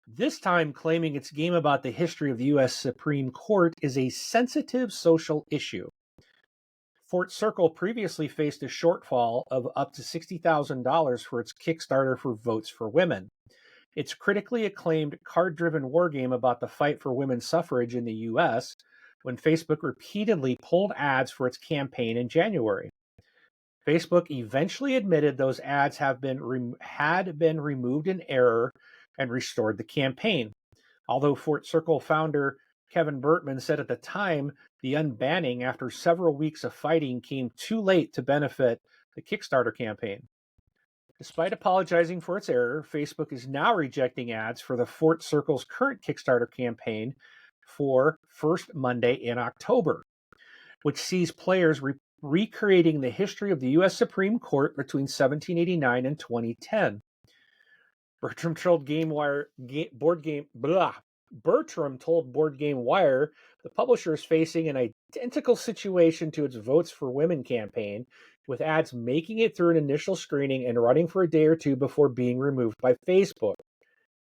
This time claiming its game about the history of the U.S. Supreme Court is a sensitive social issue. Fort Circle previously faced a shortfall of up to $60,000 for its Kickstarter for Votes for Women. Its critically acclaimed card-driven wargame about the fight for women's suffrage in the U.S., when Facebook repeatedly pulled ads for its campaign in January. Facebook eventually admitted those ads had been removed in error and restored the campaign. Although Fort Circle founder Kevin Bertman said at the time the unbanning after several weeks of fighting came too late to benefit the Kickstarter campaign. Despite apologizing for its error, Facebook is now rejecting ads for the Fort Circle's current Kickstarter campaign for First Monday in October, which sees players recreating the history of the U.S. Supreme Court between 1789 and 2010. Bertram told Bertram told Board Game Wire the publisher is facing an identical situation to its Votes for Women campaign, with ads making it through an initial screening and running for a day or two before being removed by Facebook.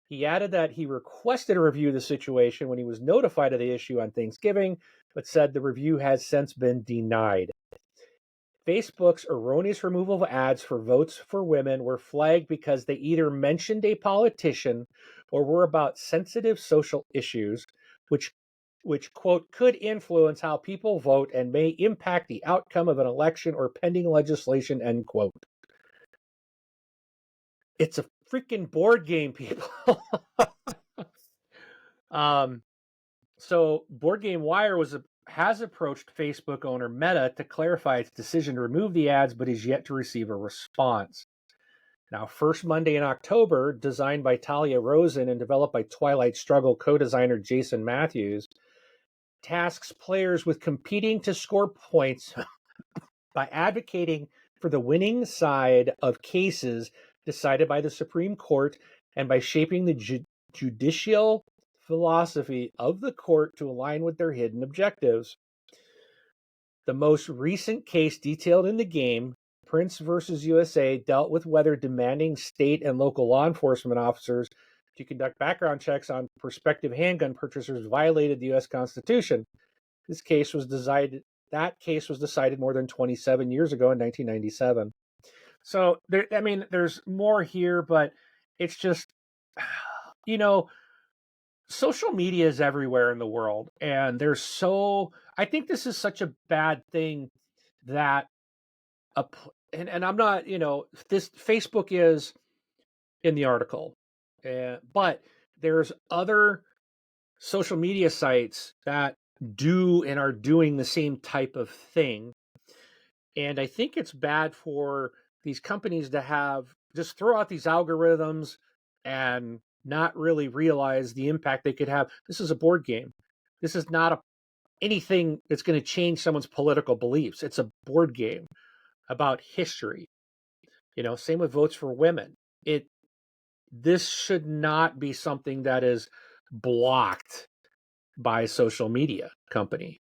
He added that he requested a review of the situation when he was notified of the issue on Thanksgiving, but said the review has since been denied. Facebook's erroneous removal of ads for Votes for Women were flagged because they either mentioned a politician or were about sensitive social issues, which quote, could influence how people vote and may impact the outcome of an election or pending legislation, end quote. It's a freaking board game, people. So Board Game Wire has approached Facebook owner Meta to clarify its decision to remove the ads, but is yet to receive a response. Now, First Monday in October, designed by Talia Rosen and developed by Twilight Struggle co-designer Jason Matthews, tasks players with competing to score points by advocating for the winning side of cases decided by the Supreme Court and by shaping the judicial philosophy of the court to align with their hidden objectives. The most recent case detailed in the game, Prince versus USA, dealt with whether demanding state and local law enforcement officers to conduct background checks on prospective handgun purchasers violated the U.S. Constitution. That case was decided more than 27 years ago in 1997. So, there's more here, but it's just, social media is everywhere in the world, and I think this is such a bad thing that, and I'm not, this Facebook is in the article, but there's other social media sites that do and are doing the same type of thing. And I think it's bad for these companies to just throw out these algorithms and not really realize the impact they could have. This is a board game. This is not anything that's going to change someone's political beliefs. It's a board game about history. Same with Votes for Women. This should not be something that is blocked by a social media company.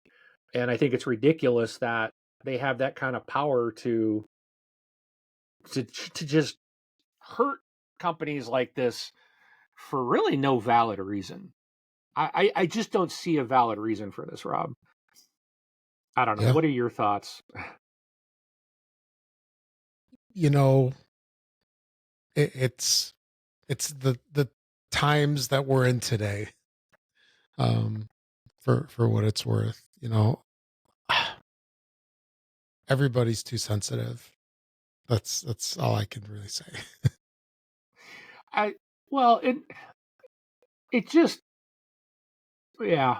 And I think it's ridiculous that they have that kind of power to just hurt companies like this for really no valid reason. I just don't see a valid reason for this, Rob. I don't know. Yeah. What are your thoughts? You know, it's the times that we're in today. For what it's worth, everybody's too sensitive. That's all I can really say. Well, it just, yeah.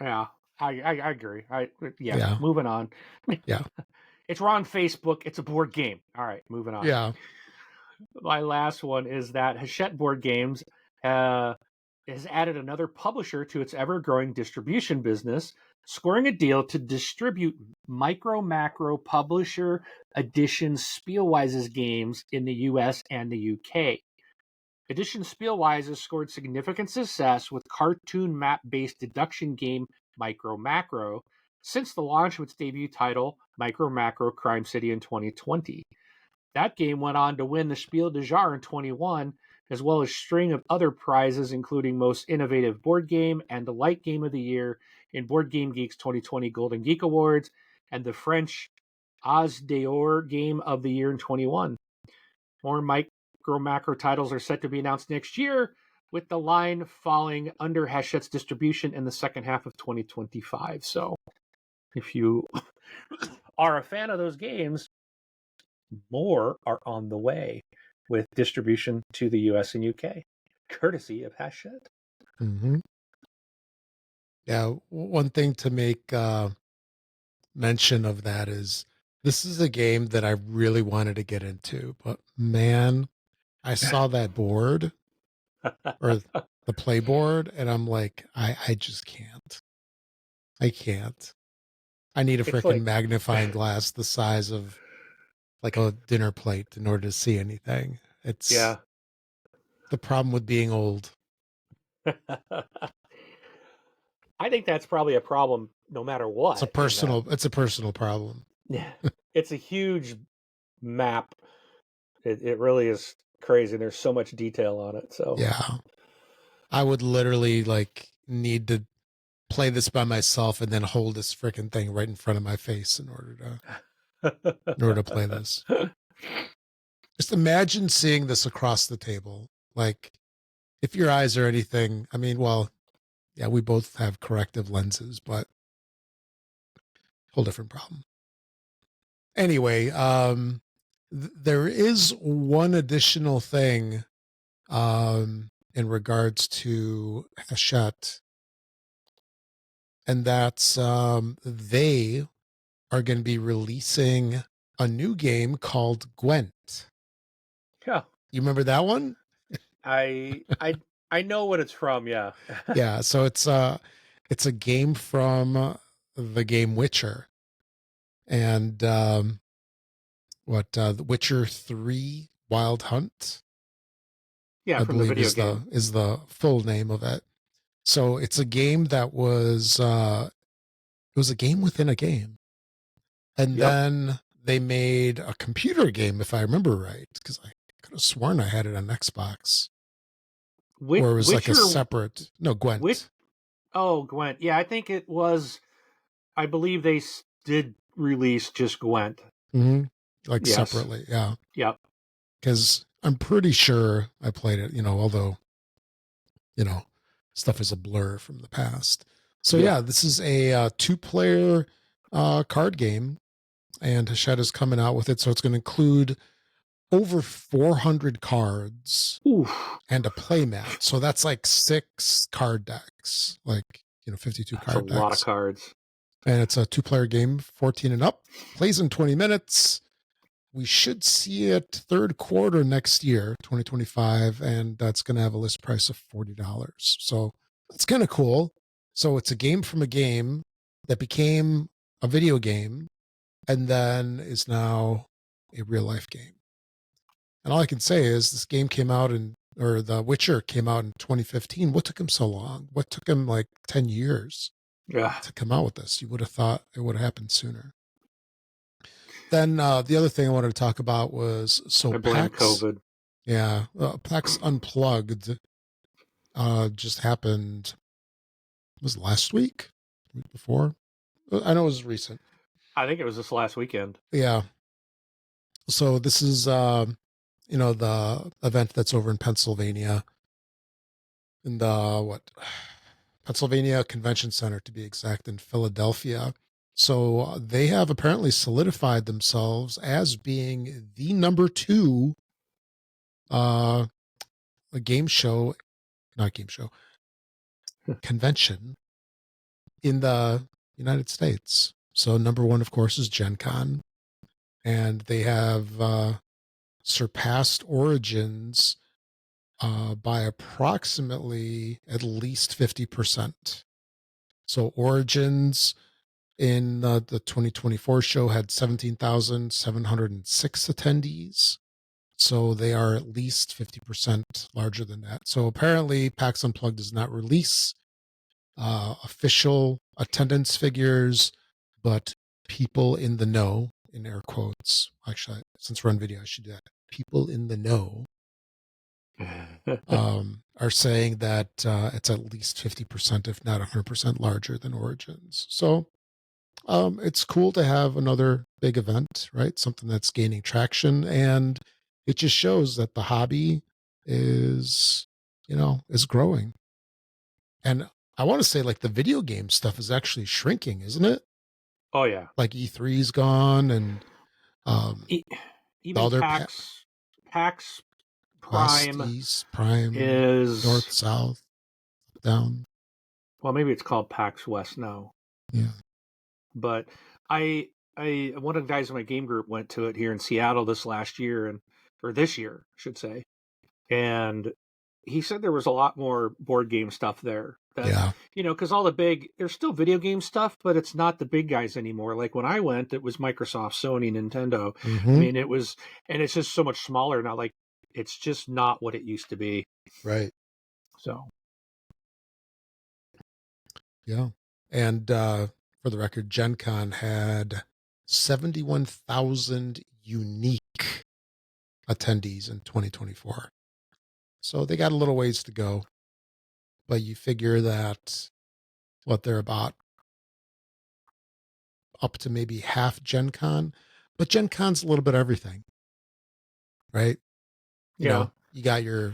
I agree. Yeah. Moving on. Yeah. It's on Facebook. It's a board game. All right, moving on. Yeah. My last one is that Hachette Board Games has added another publisher to its ever-growing distribution business, scoring a deal to distribute Micro Macro Publisher Edition Spielwise's games in the US and the UK. Edition Spielwise has scored significant success with cartoon map-based deduction game Micro Macro since the launch of its debut title, Micro Macro Crime City, in 2020. That game went on to win the Spiel des Jahres in 21, as well as a string of other prizes, including Most Innovative Board Game and the Light Game of the Year in Board Game Geek's 2020 Golden Geek Awards, and the French As d'Or Game of the Year in 21. More Micro Macro titles are set to be announced next year, with the line falling under Hachette's distribution in the second half of 2025. So, if you are a fan of those games, more are on the way with distribution to the US and UK, courtesy of Hachette. Mm-hmm. Yeah, one thing to make mention of that is this is a game that I really wanted to get into, but man, I saw that board or the play board, and I'm like, I just can't. I can't. I need a freaking magnifying glass the size of like a dinner plate in order to see anything. It's the problem with being old. I think that's probably a problem no matter what. It's a personal problem. Yeah. It's a huge map. It really is crazy. There's so much detail on it. So yeah, I would literally need to play this by myself and then hold this freaking thing right in front of my face in order to play this. Just imagine seeing this across the table. Like, if your eyes are anything, I mean, well, yeah, we both have corrective lenses, but whole different problem. Anyway, there is one additional thing in regards to Hachette, and that's they are going to be releasing a new game called Gwent. Yeah. You remember that one? I know what it's from, yeah. Yeah, so it's a game from the game Witcher. And The Witcher 3 Wild Hunt. Yeah, I from the believe video is the full name of it. So it's a game that was it was a game within a game. And then they made a computer game, if I remember right, because I could have sworn I had it on Xbox. Where it was like a separate Gwent. Gwent. Yeah, I think it was. I believe they did release just Gwent. Mm-hmm. Like separately, yeah. Yep. Because I'm pretty sure I played it, although, stuff is a blur from the past. So yeah, this is a 2-player card game, and Hachette is coming out with it. So it's going to include over 400 cards and a play mat. So that's like 6 card decks, 52 card decks. That's a lot of cards. And it's a 2-player game, 14 and up, plays in 20 minutes. We should see it third quarter next year, 2025, and that's going to have a list price of $40. So that's kind of cool. So it's a game from a game that became a video game and then is now a real life game. And all I can say is this game came out in or The Witcher came out in 2015. What took him so long? What took him like 10 years to come out with this? You would have thought it would have happened sooner. Then the other thing I wanted to talk about was I blame PAX. COVID. Yeah, PAX Unplugged just happened. Was it last week? Week before? I know it was recent. I think it was this last weekend. Yeah. So this is the event that's over in Pennsylvania, in the Pennsylvania Convention Center, to be exact, in Philadelphia. So they have apparently solidified themselves as being the number 2 a convention in the United States. So number 1, of course, is Gen Con, and they have surpassed Origins by approximately at least 50%. So Origins in the 2024 show had 17,706 attendees. So they are at least 50% larger than that. So apparently PAX Unplugged does not release official attendance figures, but people in the know, in air quotes, actually, since we're on video, I should do that. People in the know are saying that it's at least 50%, if not 100% larger than Origins. So it's cool to have another big event, right? Something that's gaining traction, and it just shows that the hobby is growing. And I want to say, like, the video game stuff is actually shrinking, isn't it? Oh yeah, like E3's gone, and even other PAX West, Prime East, Prime, is North, South, down. Well, maybe it's called PAX West now. Yeah. But I one of the guys in my game group went to it here in Seattle this year, I should say. And he said there was a lot more board game stuff there. Yeah. Because all there's still video game stuff, but it's not the big guys anymore. Like when I went, it was Microsoft, Sony, Nintendo. Mm-hmm. I mean, and it's just so much smaller now. Like it's just not what it used to be. Right. So. Yeah. And for the record, Gen Con had 71,000 unique attendees in 2024. So they got a little ways to go. But you figure that they're about up to maybe half Gen Con. But Gen Con's a little bit of everything. Right? You know, you got your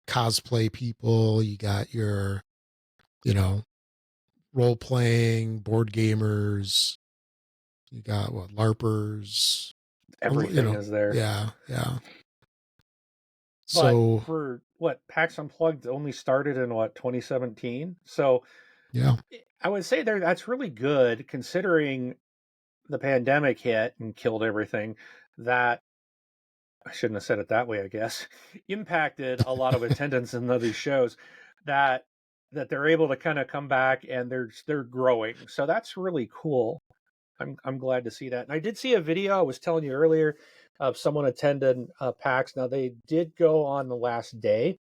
cosplay people, you got your, role playing, board gamers, you got LARPers. Everything is there. Yeah, yeah. So, but for PAX Unplugged only started in 2017. So yeah, I would say that's really good considering the pandemic hit and killed everything. That I shouldn't have said it that way, I guess, impacted a lot of attendance in these shows. That they're able to kind of come back and they're growing. So that's really cool. I'm glad to see that. And I did see a video I was telling you earlier of someone attending PAX. Now they did go on the last day.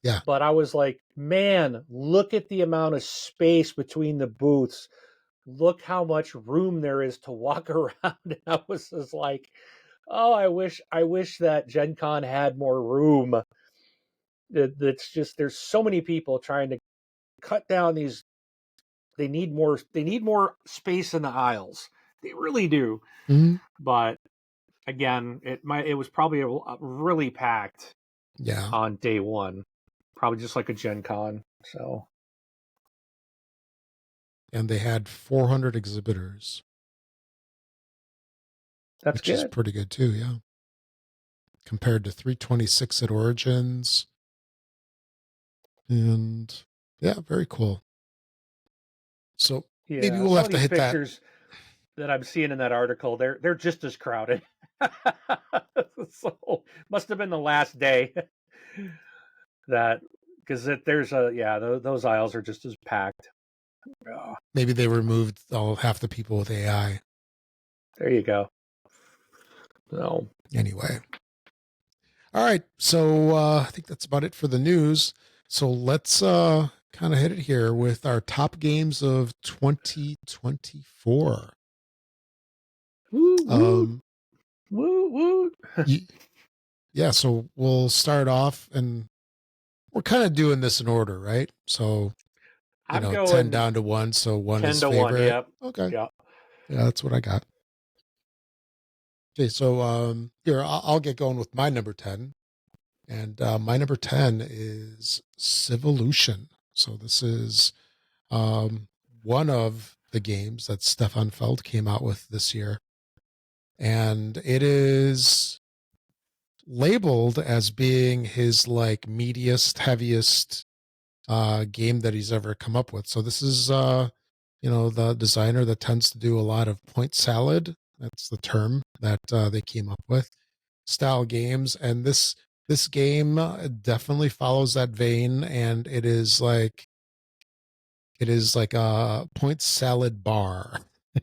Yeah. But I was like, man, look at the amount of space between the booths. Look how much room there is to walk around. And I was just like, oh, I wish that Gen Con had more room. It's just there's so many people trying to cut down these. They need more space in the aisles. They really do. Mm-hmm. But again, it was probably really packed. Yeah. On day one, probably just like a Gen Con. So. And they had 400 exhibitors. That's which is pretty good too, yeah. Compared to 326 at Origins. And yeah, very cool. So maybe we'll have to hit pictures that I'm seeing in that article. They're just as crowded. So must have been the last day that because there's those aisles are just as packed. Oh. Maybe they removed half the people with AI. There you go. So anyway, All right. So I think that's about it for the news. So let's kind of hit it here with our top games of 2024. Woo, woo, woo, woo. Yeah. So we'll start off, and we're kind of doing this in order, right? So, I'm 10 going down to 1. So 1 10 is to 1. favorite. Yep. Okay. Yeah. Yeah, that's what I got. Okay. So here, I'll get going with my number 10. And my number 10 is Civolution. So this is one of the games that Stefan Feld came out with this year. And it is labeled as being his like meatiest, heaviest game that he's ever come up with. So this is the designer that tends to do a lot of point salad. That's the term that they came up with, style games. And this game definitely follows that vein, and it is like a point salad bar.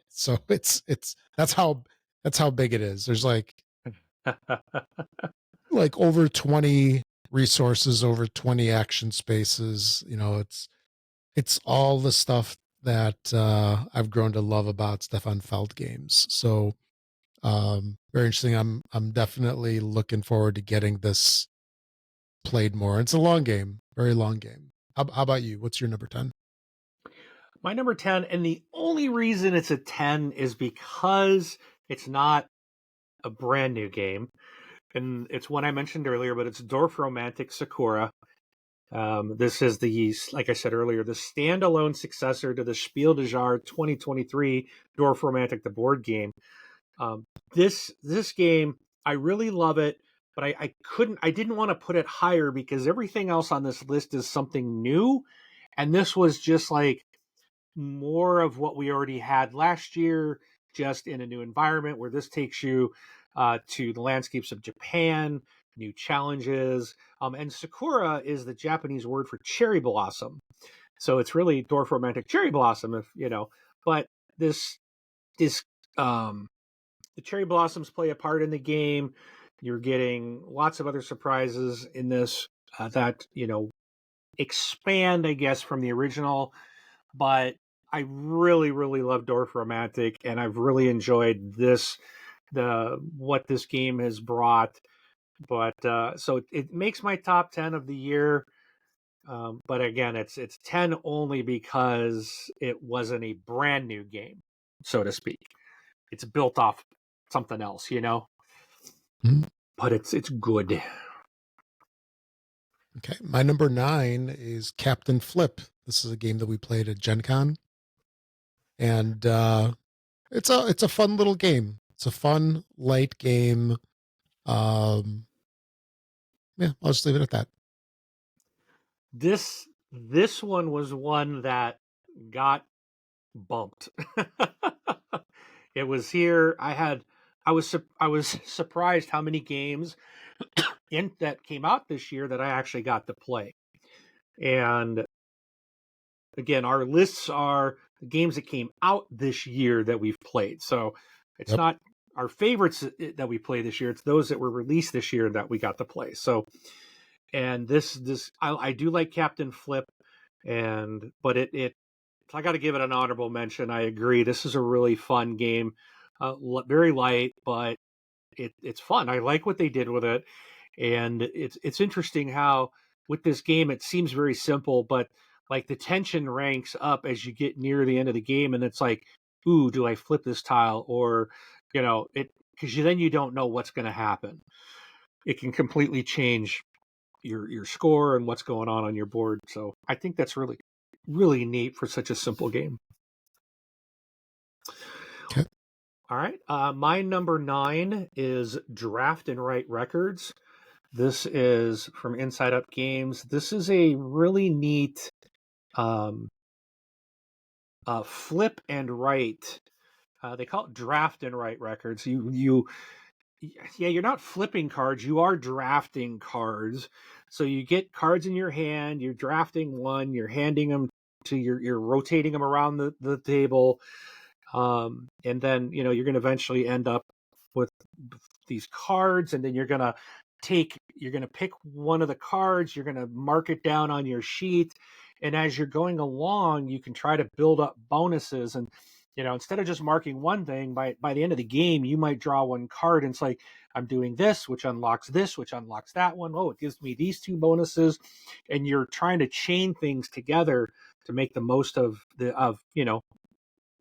So it's that's how big it is. There's like over 20 resources, over 20 action spaces. It's all the stuff that I've grown to love about Stefan Feld games. So very interesting. I'm definitely looking forward to getting this played more. It's a long game, very long game. How about you? What's your number 10? My number 10, and the only reason it's a 10 is because it's not a brand new game. And it's one I mentioned earlier, but it's Dorfromantik Sakura. This is like I said earlier, the standalone successor to the Spiel des Jahres 2023 Dorfromantik, the board game. This game, I really love it, but I didn't want to put it higher because everything else on this list is something new. And this was just like more of what we already had last year, just in a new environment where this takes you to the landscapes of Japan, new challenges. And Sakura is the Japanese word for cherry blossom. So it's really Dorfromantik cherry blossom, if you know. But this the cherry blossoms play a part in the game. You're getting lots of other surprises in this that expand, I guess, from the original. But I really, really love Dorfromantik, and I've really enjoyed what this game has brought. But so it makes my top 10 of the year. But again, it's 10 only because it wasn't a brand new game, so to speak. It's built off something else, Mm-hmm. But it's good. Okay, my number 9 is Captain Flip. This is a game that we played at Gen Con, and it's a fun little game. It's a fun light game. Yeah, I'll just leave it at that. This one was one that got bumped. It was here. I was surprised how many games that came out this year that I actually got to play. And again, our lists are the games that came out this year that we've played. So it's not our favorites that we play this year. It's those that were released this year that we got to play. So, and I do like Captain Flip, but I got to give it an honorable mention. I agree. This is a really fun game, very light, but it's fun. I like what they did with it, and it's interesting how with this game it seems very simple, but like the tension ranks up as you get near the end of the game, and it's like, ooh, do I flip this tile, or because then you don't know what's going to happen. It can completely change your score and what's going on your board. So I think that's really really neat for such a simple game. Okay. All right. My number 9 is Draft and Write Records. This is from Inside Up Games. This is a really neat flip and write. They call it draft and write records. You're not flipping cards. You are drafting cards. So you get cards in your hand. You're drafting one. You're handing them you're rotating them around the table. And then, you're going to eventually end up with these cards, and then you're going to you're going to pick one of the cards, you're going to mark it down on your sheet, and as you're going along, you can try to build up bonuses. And instead of just marking one thing, by the end of the game, you might draw one card, and it's like, I'm doing this, which unlocks that one. Oh, it gives me these two bonuses, and you're trying to chain things together to make the most of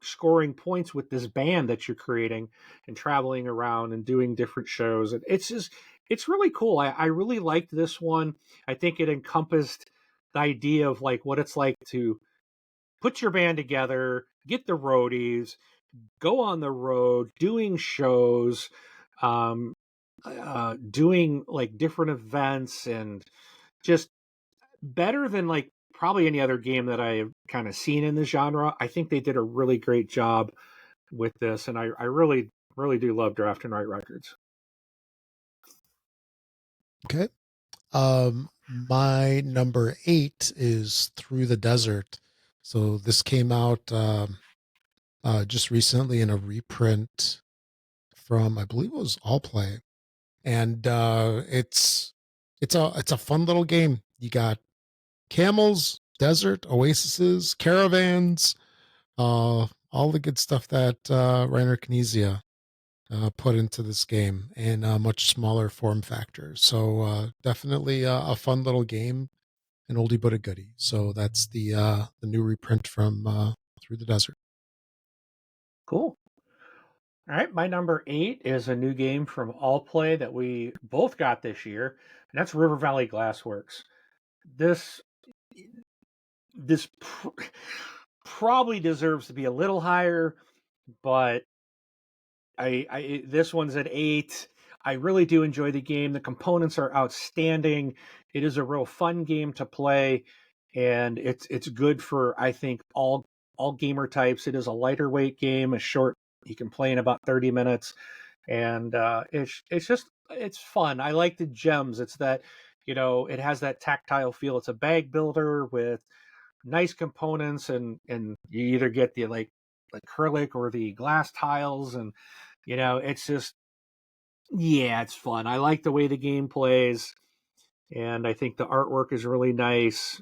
scoring points with this band that you're creating and traveling around and doing different shows. And it's really cool. I really liked this one. I think it encompassed the idea of like what it's like to put your band together, get the roadies, go on the road, doing shows, doing like different events, and just better than like probably any other game that I've kind of seen in the genre. I think they did a really great job with this, and I really, really do love Draft and Write Records. Okay. My number 8 is Through the Desert. So this came out just recently in a reprint from, I believe it was All Play, and it's a fun little game. You got camels, desert, oases, caravans, all the good stuff that Reiner Knizia put into this game in a much smaller form factor. So definitely a fun little game, an oldie but a goodie. So that's the new reprint from Through the Desert. Cool. All right, my number 8 is a new game from All Play that we both got this year, and that's River Valley Glassworks. This this probably deserves to be a little higher, but this one's at 8. I really do enjoy the game. The components are outstanding. It is a real fun game to play, and it's good for, I think, all gamer types. It is a lighter weight game, a short, you can play in about 30 minutes, and it's fun. I like the gems. It's that, it has that tactile feel. It's a bag builder with nice components, and you either get the like acrylic or the glass tiles, and it's just, yeah, it's fun. I like the way the game plays, and I think the artwork is really nice.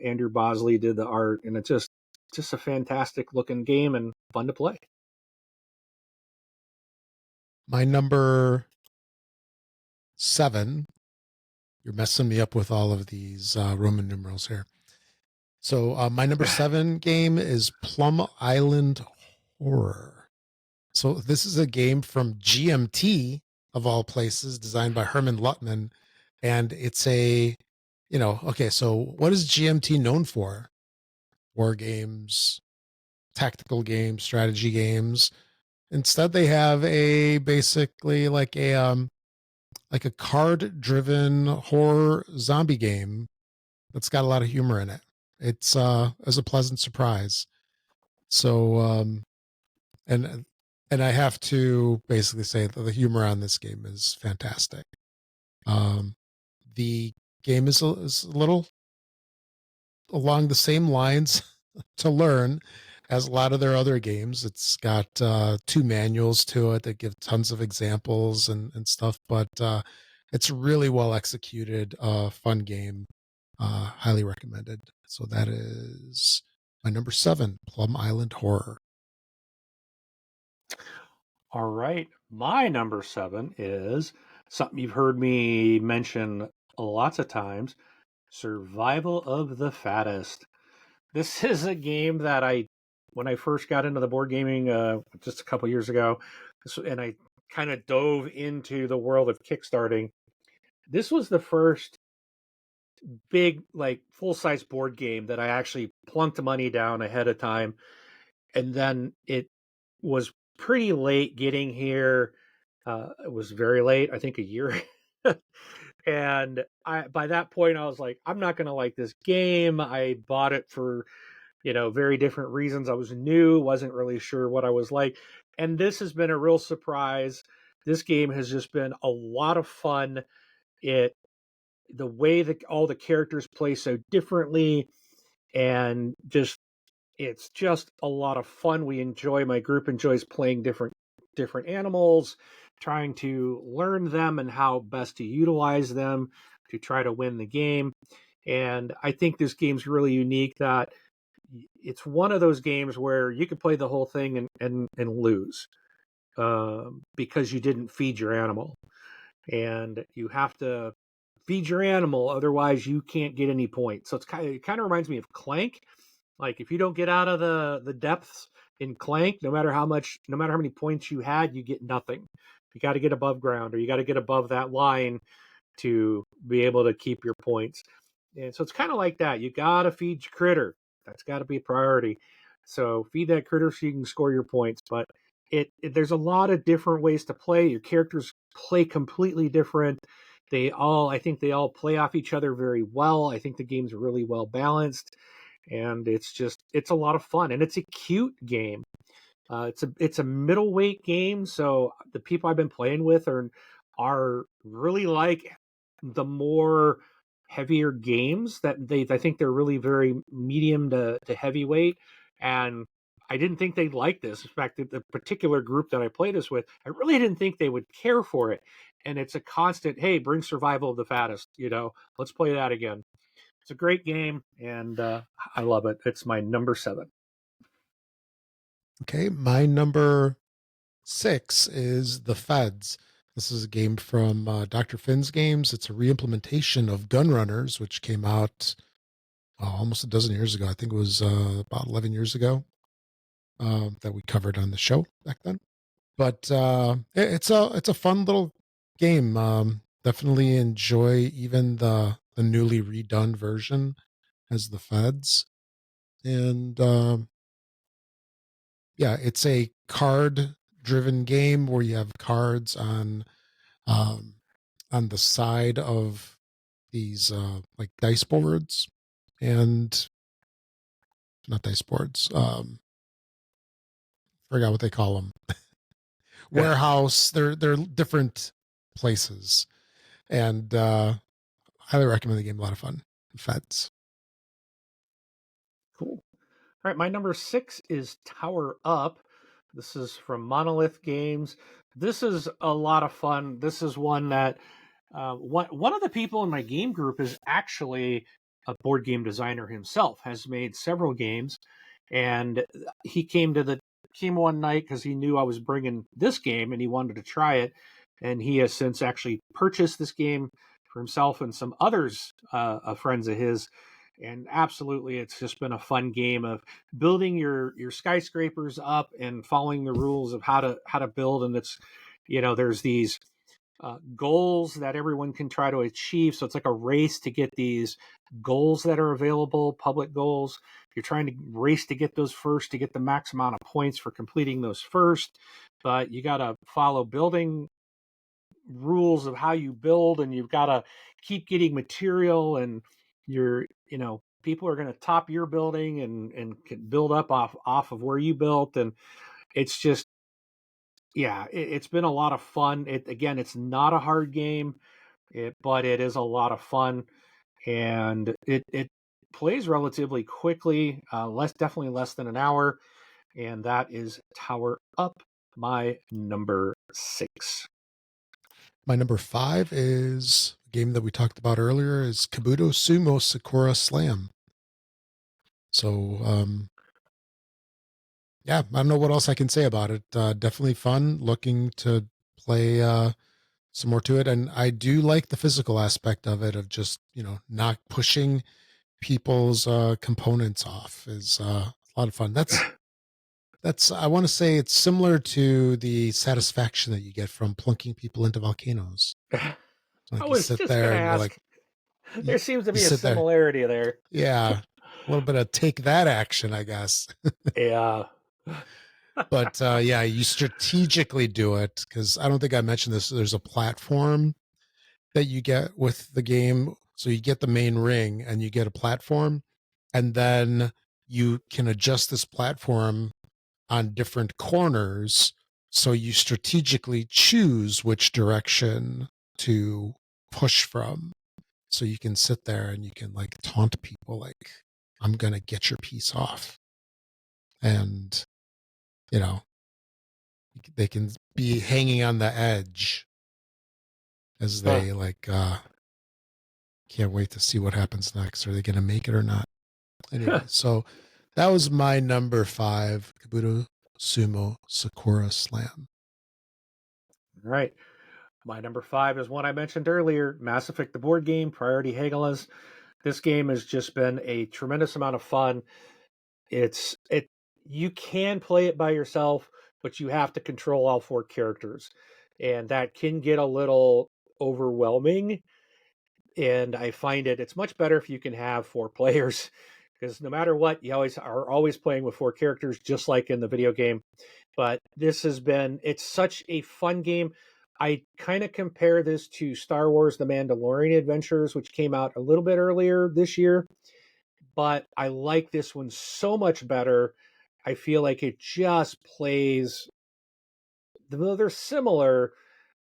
Andrew Bosley did the art, and it's just a fantastic looking game and fun to play. My number 7. You're messing me up with all of these Roman numerals here. So my number 7 game is Plum Island Horror. So this is a game from GMT, of all places, designed by Herman Luttman. And it's okay, so what is GMT known for? War games, tactical games, strategy games. Instead, they have basically like a card-driven horror zombie game that's got a lot of humor in it. It's as a pleasant surprise. So and I have to basically say that the humor on this game is fantastic. The game is a little along the same lines to learn as a lot of their other games. It's got 2 manuals to it that give tons of examples and stuff, but it's really well executed, fun game. Highly recommended. So that is my number 7, Plum Island Horror. All right. My number 7 is something you've heard me mention lots of times, Survival of the Fattest. This is a game that when I first got into the board gaming just a couple years ago, and I kind of dove into the world of kickstarting, this was the first big, like, full-size board game that I actually plunked money down ahead of time, and then it was pretty late getting here. It was very late, I think a year. And by that point, I was like, I'm not going to like this game. I bought it for, very different reasons. I was new, wasn't really sure what I was like. And this has been a real surprise. This game has just been a lot of fun. The way that all the characters play so differently, and it's just a lot of fun. My group enjoys playing different animals, trying to learn them and how best to utilize them to try to win the game. And I think this game's really unique that it's one of those games where you could play the whole thing and lose because you didn't feed your animal. And you have to feed your animal, otherwise you can't get any points. So it kind of reminds me of Clank. Like if you don't get out of the depths in Clank, no matter how many points you had, you get nothing. You got to get above ground, or you got to get above that line to be able to keep your points. And so it's kind of like that. You got to feed your critter. That's got to be a priority. So feed that critter so you can score your points. But there's a lot of different ways to play. Your characters play completely different. I think they all play off each other very well. I think the game's really well balanced, and it's a lot of fun, and it's a cute game. It's a middleweight game, so the people I've been playing with are really like the more heavier games that I think they're really very medium to heavyweight, and I didn't think they'd like this. In fact, the particular group that I play this with, I really didn't think they would care for it. And it's a constant, hey, bring survival of the fattest, let's play that again. It's a great game, and I love it. It's my number 7. Okay, my number 6 is The Feds. This is a game from Dr. Finn's Games. It's a reimplementation of Gunrunners, which came out almost a dozen years ago. I think it was about 11 years ago that we covered on the show back then. But it's a fun little game. Definitely enjoy even the newly redone version as The Feds. And yeah, it's a card driven game where you have cards um, on the side of these like dice boards, and not dice boards. Forgot what they call them. Warehouse. They're different places, and highly recommend the game. A lot of fun. Feds. Cool. All right, my number 6 is Tower Up. This is from Monolith Games. This is a lot of fun. This is one that one of the people in my game group is actually a board game designer himself, has made several games, and he came one night because he knew I was bringing this game and he wanted to try it, and he has since actually purchased this game for himself and some others, friends of his. And absolutely, it's just been a fun game of building your skyscrapers up and following the rules of how to build. And it's, there's these goals that everyone can try to achieve. So it's like a race to get these goals that are available, public goals. You're trying to race to get those first, to get the max amount of points for completing those first. But you got to follow building rules of how you build, and you've got to keep getting material, and people are going to top your building and can build up off of where you built. And it's just, yeah, it's been a lot of fun. It's not a hard game, but it is a lot of fun, and it plays relatively quickly, definitely less than an hour. And that is Tower Up, my number 6. My number 5 is a game that we talked about earlier, is Kabuto Sumo Sakura Slam. So yeah, I don't know what else I can say about it. Definitely fun. Looking to play some more to it, and I do like the physical aspect of it, of just not pushing people's components off. Is a lot of fun. That's I want to say it's similar to the satisfaction that you get from plunking people into volcanoes. I Like you was sit just going there to and you're ask. like, There seems to you be a sit there, similarity there. yeah, a little bit of take that action, I guess. Yeah. But yeah, you strategically do it, because I don't think I mentioned this. There's a platform that you get with the game. So you get the main ring and you get a platform, and then you can adjust this platform on different corners. So you strategically choose which direction to push from. So you can sit there and you can like taunt people, like, I'm going to get your piece off. And, you know, they can be hanging on the edge as they can't wait to see what happens next. Are they going to make it or not? Anyway, so that was my number 5, Kabuto Sumo Sakura Slam. All right. My number 5 is one I mentioned earlier, Mass Effect, the board game, Priority Hagalaz. This game has just been a tremendous amount of fun. You can play it by yourself, but you have to control all 4 characters. And that can get a little overwhelming. And I find it's much better if you can have 4 players, because no matter what, you always playing with 4 characters, just like in the video game. But it's such a fun game. I kind of compare this to Star Wars The Mandalorian Adventures, which came out a little bit earlier this year. But I like this one so much better. I feel like it just plays, though they're similar,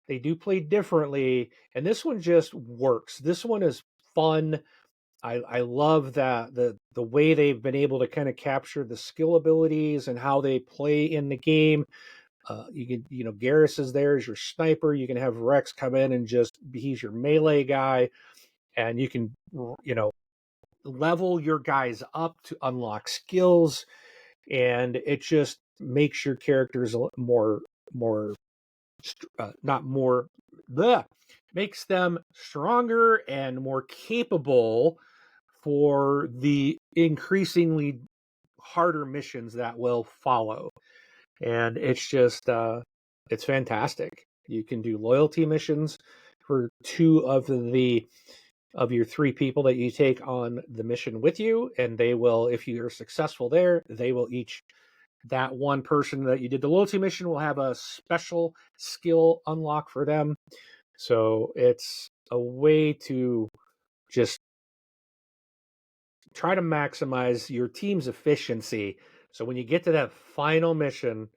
they do play differently. And this one just works. This one is fun. I love that the way they've been able to kind of capture the skill abilities and how they play in the game. Garrus is there as your sniper. You can have Rex come in and he's your melee guy, and you can level your guys up to unlock skills, and it just makes your characters makes them stronger and more capable for the increasingly harder missions that will follow. And it's just it's fantastic. You can do loyalty missions for 2 of your 3 people that you take on the mission with you, and they will, if you are successful there, they will each, that one person that you did the loyalty mission will have a special skill unlock for them. So it's a way to just try to maximize your team's efficiency. So when you get to that final mission,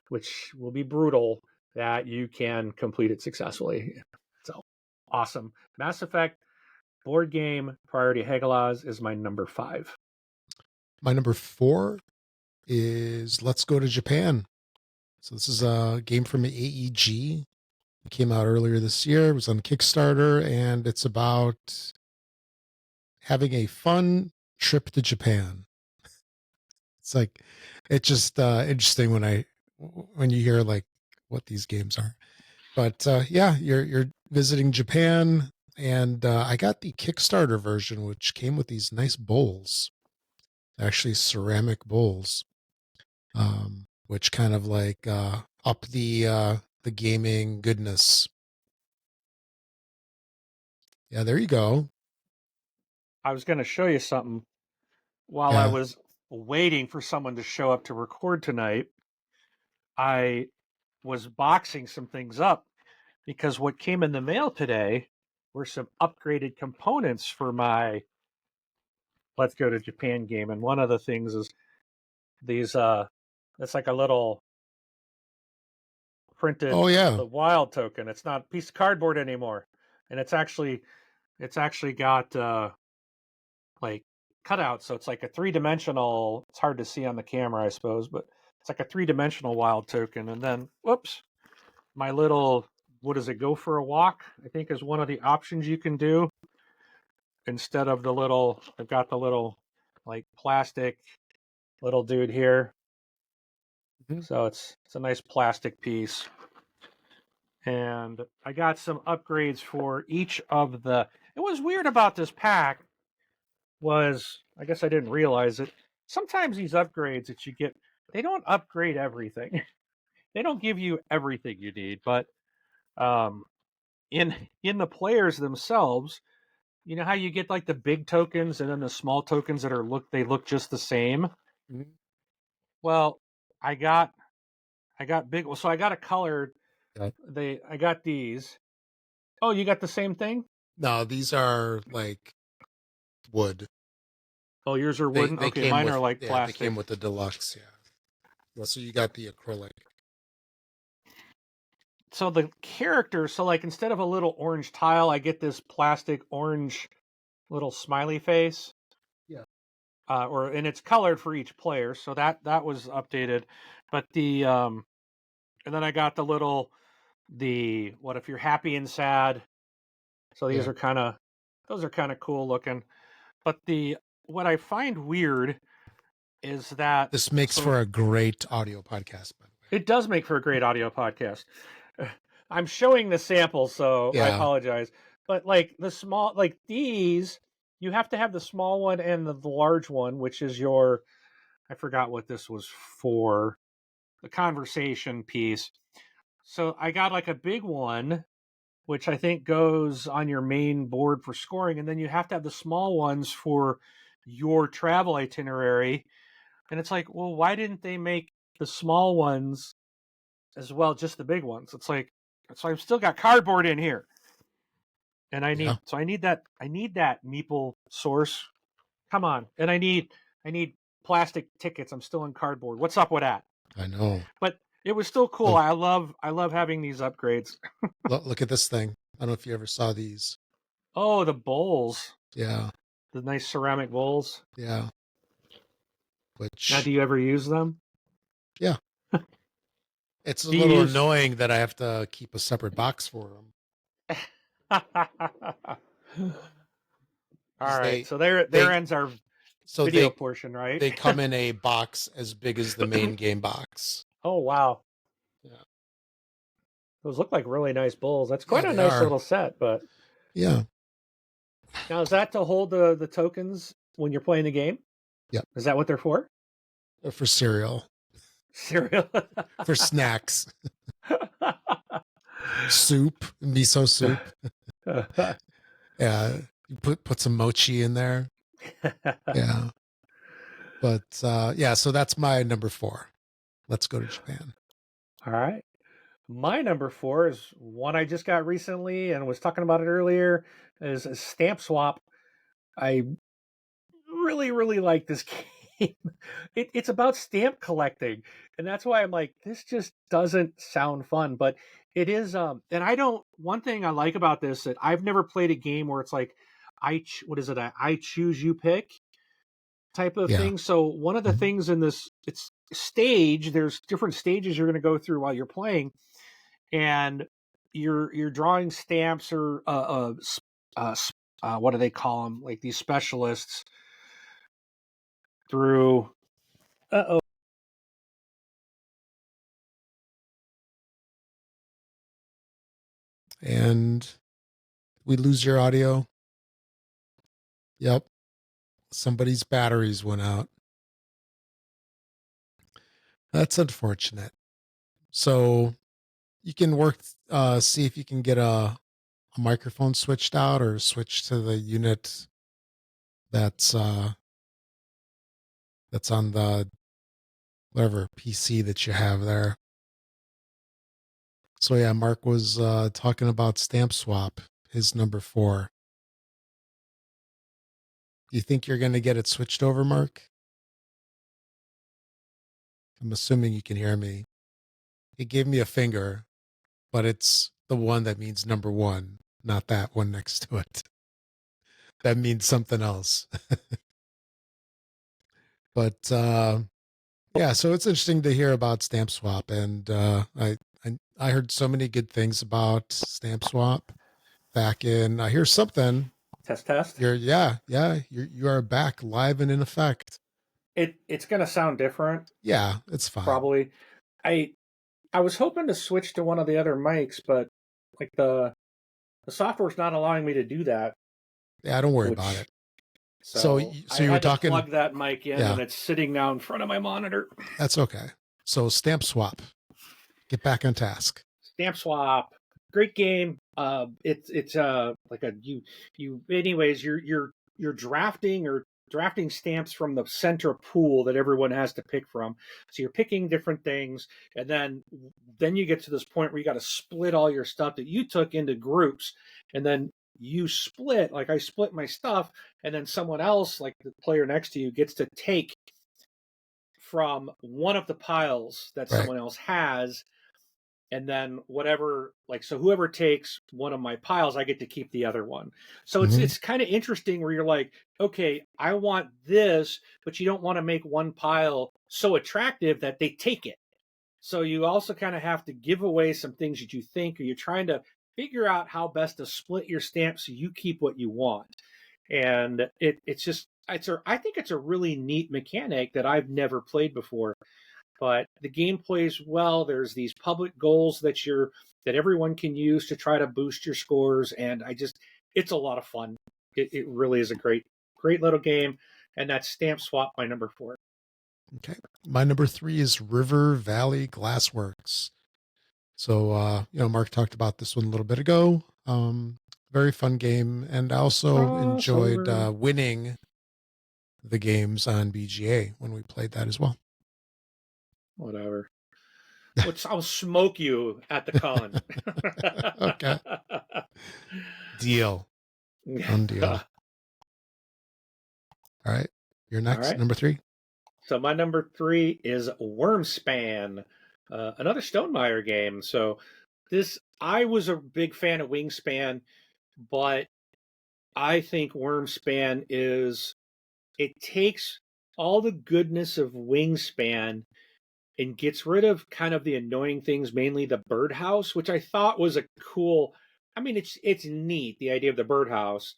which will be brutal, that you can complete it successfully. So awesome. Mass Effect board game, Priority Hagalaz, is my number 5. My number 4 is Let's Go to Japan. So this is a game from AEG. It came out earlier this year. It was on Kickstarter, and it's about having a fun trip to Japan. It's like, it's just interesting when you hear like what these games are. But yeah, you're visiting Japan, and I got the Kickstarter version, which came with these nice bowls, actually ceramic bowls, which kind of like up the gaming goodness. Yeah, there you go. I was going to show you something while I was waiting for someone to show up to record tonight. I was boxing some things up because what came in the mail today were some upgraded components for my Let's Go to Japan game. And one of the things is these it's like a little printed the wild token. It's not a piece of cardboard anymore. And it's actually got like cutouts, so it's like a 3-dimensional, it's hard to see on the camera I suppose, but it's like a 3-dimensional wild token. And then whoops, my little, what does it, go for a walk, I think, is one of the options you can do. Instead of the little, I've got the little like plastic little dude here. So it's a nice plastic piece. And I got some upgrades for each of the, it was weird about this pack was, I guess I didn't realize it, sometimes these upgrades that you get, they don't upgrade everything. They don't give you everything you need, but in the players themselves, you know how you get like the big tokens and then the small tokens that they look just the same. Mm-hmm. Well, I got big. So I got a colored. I got these. Oh, you got the same thing? No, these are like wood. Oh, yours are wooden. Okay, mine are like plastic. They came with the deluxe. Yeah. So you got the acrylic. So the character, so like instead of a little orange tile, I get this plastic orange little smiley face. Yeah. And it's colored for each player, so that was updated. But the And then I got what if you're happy and sad. So these are those are kind of cool looking. But what I find weird is that this makes for a great audio podcast, by the way. It does make for a great audio podcast. I'm showing the sample, so I apologize. But like the small, like these, you have to have the small one and the large one, which is I forgot what this was for, the conversation piece. So I got like a big one, which I think goes on your main board for scoring. And then you have to have the small ones for your travel itinerary. And it's like, well, why didn't they make the small ones as well, just the big ones? It's like, so I've still got cardboard in here. And I need that meeple source. Come on. And I need plastic tickets. I'm still in cardboard. What's up with that? I know. But it was still cool. I love having these upgrades. Look at this thing. I don't know if you ever saw these. Oh, the bowls. Yeah. The nice ceramic bowls. Yeah. Now, do you ever use them? Yeah. It's a little annoying that I have to keep a separate box for them. All right. So there ends our video portion, right? They come in a box as big as the main game box. Oh, wow. Yeah. Those look like really nice bowls. That's quite a nice little set, but yeah. Now, is that to hold the tokens when you're playing the game? Yep. Is that what they're for? They're for cereal. Cereal. For snacks. Soup, miso soup. Yeah. You put some mochi in there. Yeah. But so that's my number 4. Let's go to Japan. All right. My number 4 is one I just got recently and was talking about it earlier, is a Stamp Swap. I really, really like this game. It's about stamp collecting, and that's why I'm like, this just doesn't sound fun, but it is. And one thing I like about this, that I've never played a game where it's like, I choose, you pick type of thing. So one of the things in this, it's stage, there's different stages you're going to go through while you're playing, and you're drawing stamps or what do they call them? Like these specialists through. And we lose your audio. Yep. Somebody's batteries went out. That's unfortunate. So you can work, see if you can get a microphone switched out, or switch to the unit that's on the whatever PC that you have there. So yeah, Mark was talking about Stamp Swap, his number 4. You think you're going to get it switched over, Mark? I'm assuming you can hear me. He gave me a finger, but it's the one that means number 1, not that one next to it. That means something else. But yeah, so it's interesting to hear about Stamp Swap, and I heard so many good things about Stamp Swap back in. I hear something. Test. You are back live and in effect. It's gonna sound different. Yeah, it's fine. Probably. I was hoping to switch to one of the other mics, but like the software's not allowing me to do that. Yeah, don't worry about it. So you were talking. To plug that mic in, and it's sitting now in front of my monitor. That's okay. So Stamp Swap, get back on task. Stamp Swap, great game. It's like anyways, you're drafting stamps from the center pool that everyone has to pick from. So you're picking different things, and then you get to this point where you got to split all your stuff that you took into groups, and then you split, like I split my stuff, and then someone else, like the player next to you, gets to take from one of the piles that someone else has, and then whatever, like, so whoever takes one of my piles, I get to keep the other one. So it's kind of interesting where you're like, okay, I want this, but you don't want to make one pile so attractive that they take it. So you also kind of have to give away some things that you think, or you're trying to figure out how best to split your stamps so you keep what you want. And I think it's a really neat mechanic that I've never played before. But the game plays well. There's these public goals that everyone can use to try to boost your scores, and it's a lot of fun. It really is a great little game, and that's Stamp Swap, my number 4. Okay, my number 3 is River Valley Glassworks. So Mark talked about this one a little bit ago. Very fun game, and I also enjoyed winning the games on BGA when we played that as well. Whatever. I'll smoke you at the con. Okay. Deal. Done deal. All right. You're next. Right. Number 3. So my number 3 is Wyrmspan, another Stonemaier game. So I was a big fan of Wingspan, but I think Wyrmspan it takes all the goodness of Wingspan and gets rid of kind of the annoying things, mainly the birdhouse, which I thought was a cool. I mean, it's neat, the idea of the birdhouse,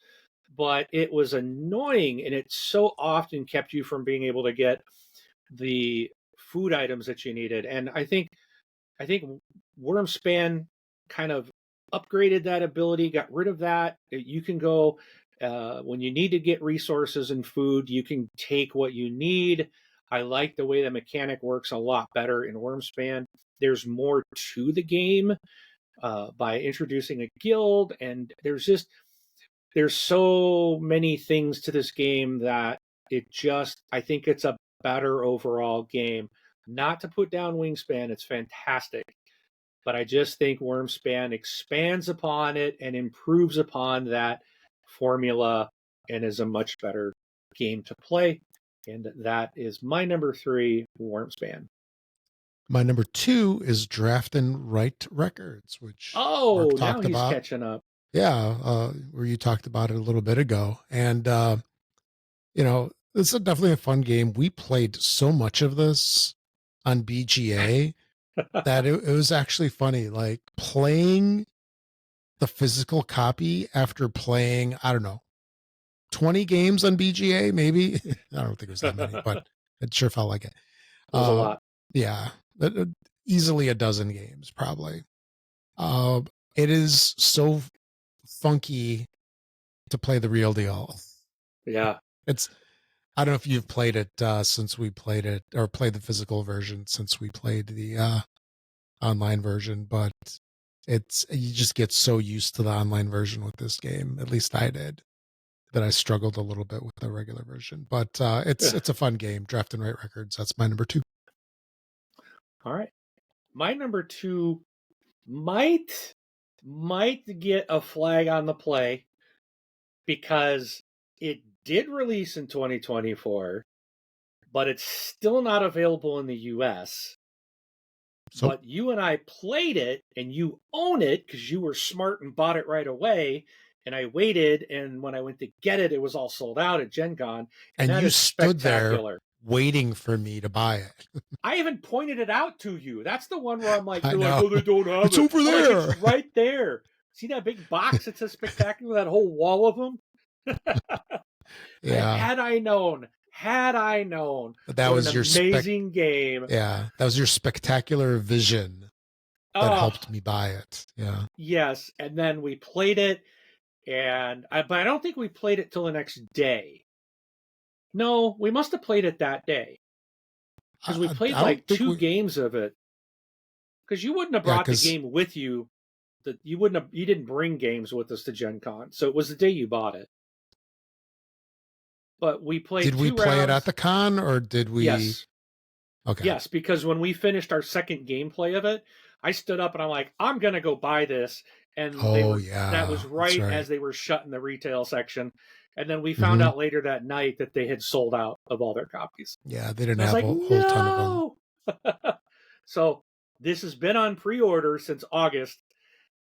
but it was annoying, and it so often kept you from being able to get the food items that you needed. And I think Wyrmspan kind of upgraded that ability, got rid of that. You can go when you need to get resources and food, you can take what you need. I like the way the mechanic works a lot better in Wyrmspan. There's more to the game by introducing a guild, and there's so many things to this game that I think it's a better overall game. Not to put down Wingspan, it's fantastic, but I just think Wyrmspan expands upon it and improves upon that formula and is a much better game to play. And that is my number 3, Wyrmspan. My number 2 is Draft and Write Records, which Mark talked now he's about. Catching up. Yeah, where you talked about it a little bit ago. And, this is definitely a fun game. We played so much of this on BGA that it was actually funny. Like playing the physical copy after playing, I don't know, 20 games on BGA, maybe. I don't think it was that many, but it sure felt like it. It was a lot. Yeah, easily a dozen games, probably. It is so funky to play the real deal. Yeah. I don't know if you've played it since we played it, or played the physical version since we played the online version, but you just get so used to the online version with this game. At least I did. That I struggled a little bit with the regular version, but it's a fun game. Draft and Write Records. That's my number 2. All right, my number 2 might get a flag on the play because it did release in 2024, but it's still not available in the US. So, but you and I played it, and you own it because you were smart and bought it right away. And I waited, and when I went to get it, it was all sold out at Gen Con. And you stood there waiting for me to buy it. I even pointed it out to you. That's the one where I'm like, you're like, oh, they don't have it's over there. Like, it's right there. See that big box? It's a spectacular, that whole wall of them. Yeah. Had I known that was your amazing game. Yeah, that was your spectacular vision that helped me buy it. Yeah. Yes, and then we played it. But I don't think we played it till the next day. No, we must have played it that day because we played like 2 games of it. Because you wouldn't have brought the game with you. You didn't bring games with us to Gen Con, so it was the day you bought it. But we played. Did we play it at the con, or did we? Yes. Okay. Yes, because when we finished our second gameplay of it, I stood up and I'm like, I'm gonna go buy this. And that was right as they were shutting the retail section. And then we found out later that night that they had sold out of all their copies. Yeah, they didn't have a whole ton of them. So this has been on pre-order since August,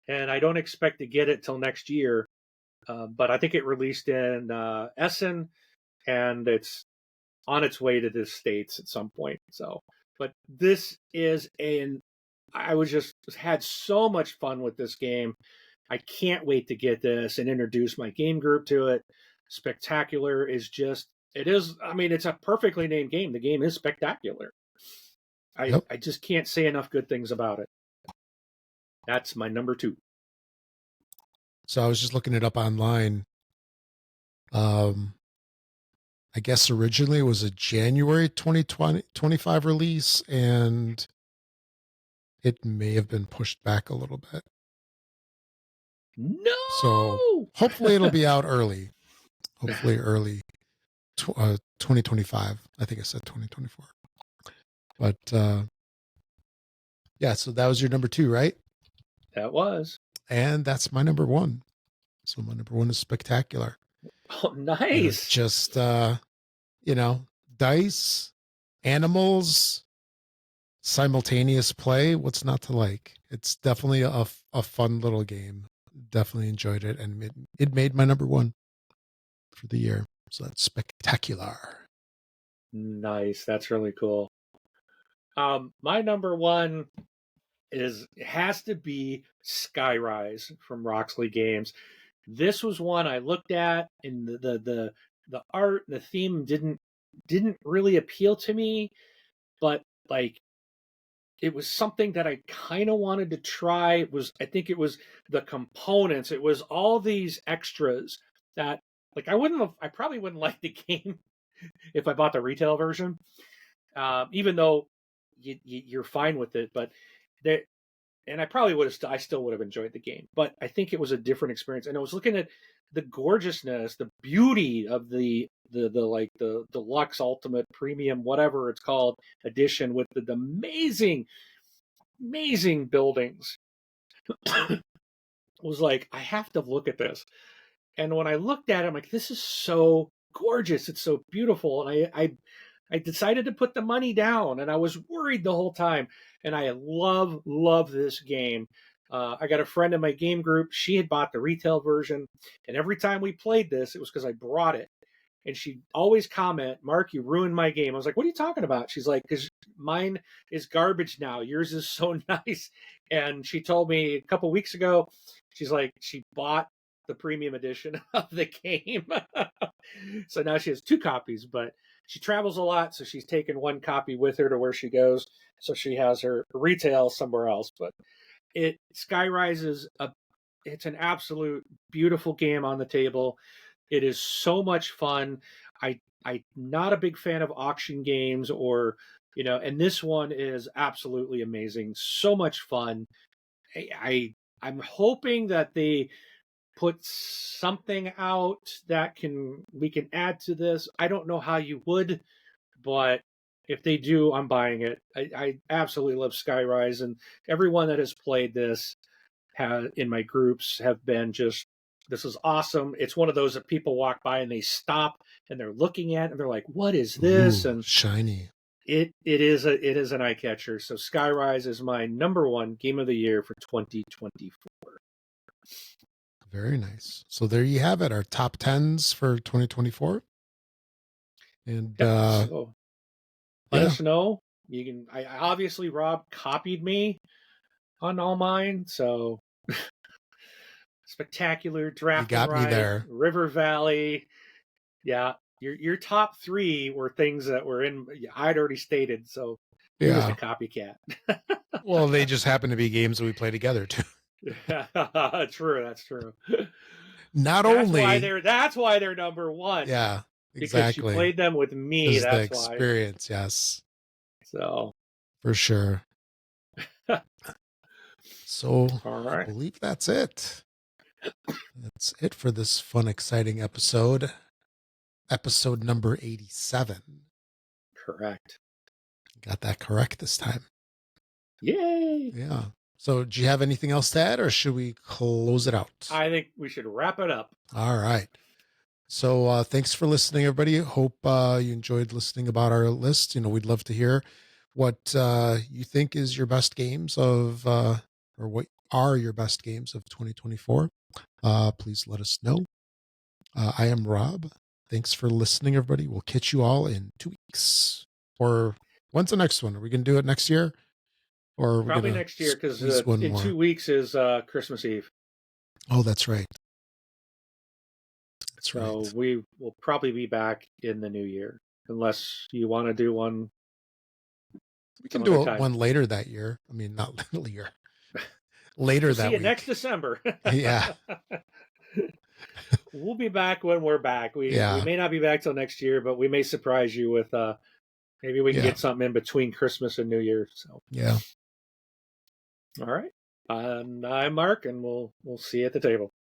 and I don't expect to get it till next year. But I think it released in Essen, and it's on its way to the States at some point. So, But this is I was just had so much fun with this game. I can't wait to get this and introduce my game group to it. Spectacular is just, it is, I mean, it's a perfectly named game. The game is spectacular. I just can't say enough good things about it. That's my number 2. So I was just looking it up online. I guess originally it was a January 2025 release, and it may have been pushed back a little bit. No! So hopefully it'll be out early. Hopefully early 2025. I think I said 2024. But yeah, so that was your number 2, right? That was. And that's my number 1. So my number 1 is Spectacular. Oh, nice. Just, dice, animals, simultaneous play. What's not to like? It's definitely a fun little game. Definitely enjoyed it. And it made my number 1 for the year. So that's Spectacular. Nice. That's really cool. My number 1 has to be Skyrise from Roxley Games. This was one I looked at, and the art, the theme didn't really appeal to me, but like it was something that I kind of wanted to try. I think it was the components. It was all these extras that like I probably wouldn't like the game if I bought the retail version, even though you're fine with it, but there. And I probably I still would have enjoyed the game, but I think it was a different experience. And I was looking at the gorgeousness, the beauty of the deluxe ultimate premium, whatever it's called, edition with the amazing, amazing buildings. Was like, I have to look at this. And when I looked at it, I'm like, this is so gorgeous. It's so beautiful. And I decided to put the money down, and I was worried the whole time. And I love this game. I got a friend in my game group. She had bought the retail version, and every time we played this, it was because I brought it. And she'd always comment, "Mark, you ruined my game." I was like, "What are you talking about?" She's like, "Because mine is garbage now. Yours is so nice." And she told me a couple weeks ago, she's like, she bought the premium edition of the game. So now she has 2 copies, but she travels a lot, so she's taken 1 copy with her to where she goes. So she has her retail somewhere else. But Skyrise is it's an absolute beautiful game on the table. It is so much fun. I'm not a big fan of auction games and this one is absolutely amazing. So much fun. I'm hoping that they put something out that we can add to this. I don't know how you would, but if they do, I'm buying it. I absolutely love Skyrise, and everyone that has played this in my groups have been just, this is awesome. It's one of those that people walk by and they stop and they're looking at it and they're like, what is this? Ooh, and shiny. It is an eye catcher. So Skyrise is my number 1 game of the year for 2024. Very nice. So there you have it, our top 10s for 2024. And so let us know. You can. I obviously, Rob copied me on all mine. So Spectacular, Draft you got and Ride, me there. River Valley. Yeah, your top 3 were things that were in. I'd already stated. So he was the copycat. Well, they just happen to be games that we play together too. True, that's true. That's why they're number 1. Yeah, exactly. Because you played them with me. That's the experience, why. Yes. So for sure. So all right. I believe that's it. That's it for this fun, exciting episode. Episode number 87. Correct. Got that correct this time. Yay! Yeah. So do you have anything else to add, or should we close it out? I think we should wrap it up. All right. So thanks for listening, everybody. Hope you enjoyed listening about our list. We'd love to hear what you think is your best games of, or what are your best games of 2024. Please let us know. I am Rob. Thanks for listening, everybody. We'll catch you all in 2 weeks. Or When's the next one? Are we gonna do it next year, or are we Probably gonna next year, because in 2 weeks is Christmas Eve. Oh, that's right. That's right. So we will probably be back in the new year, unless you want to do one. We can do one later that year. I mean, not later. Later we'll that see you week. next December. Yeah. We'll be back when we're back. We may not be back till next year, but we may surprise you with maybe we can get something in between Christmas and New Year. So yeah. All right. I'm Mark, and we'll see you at the table.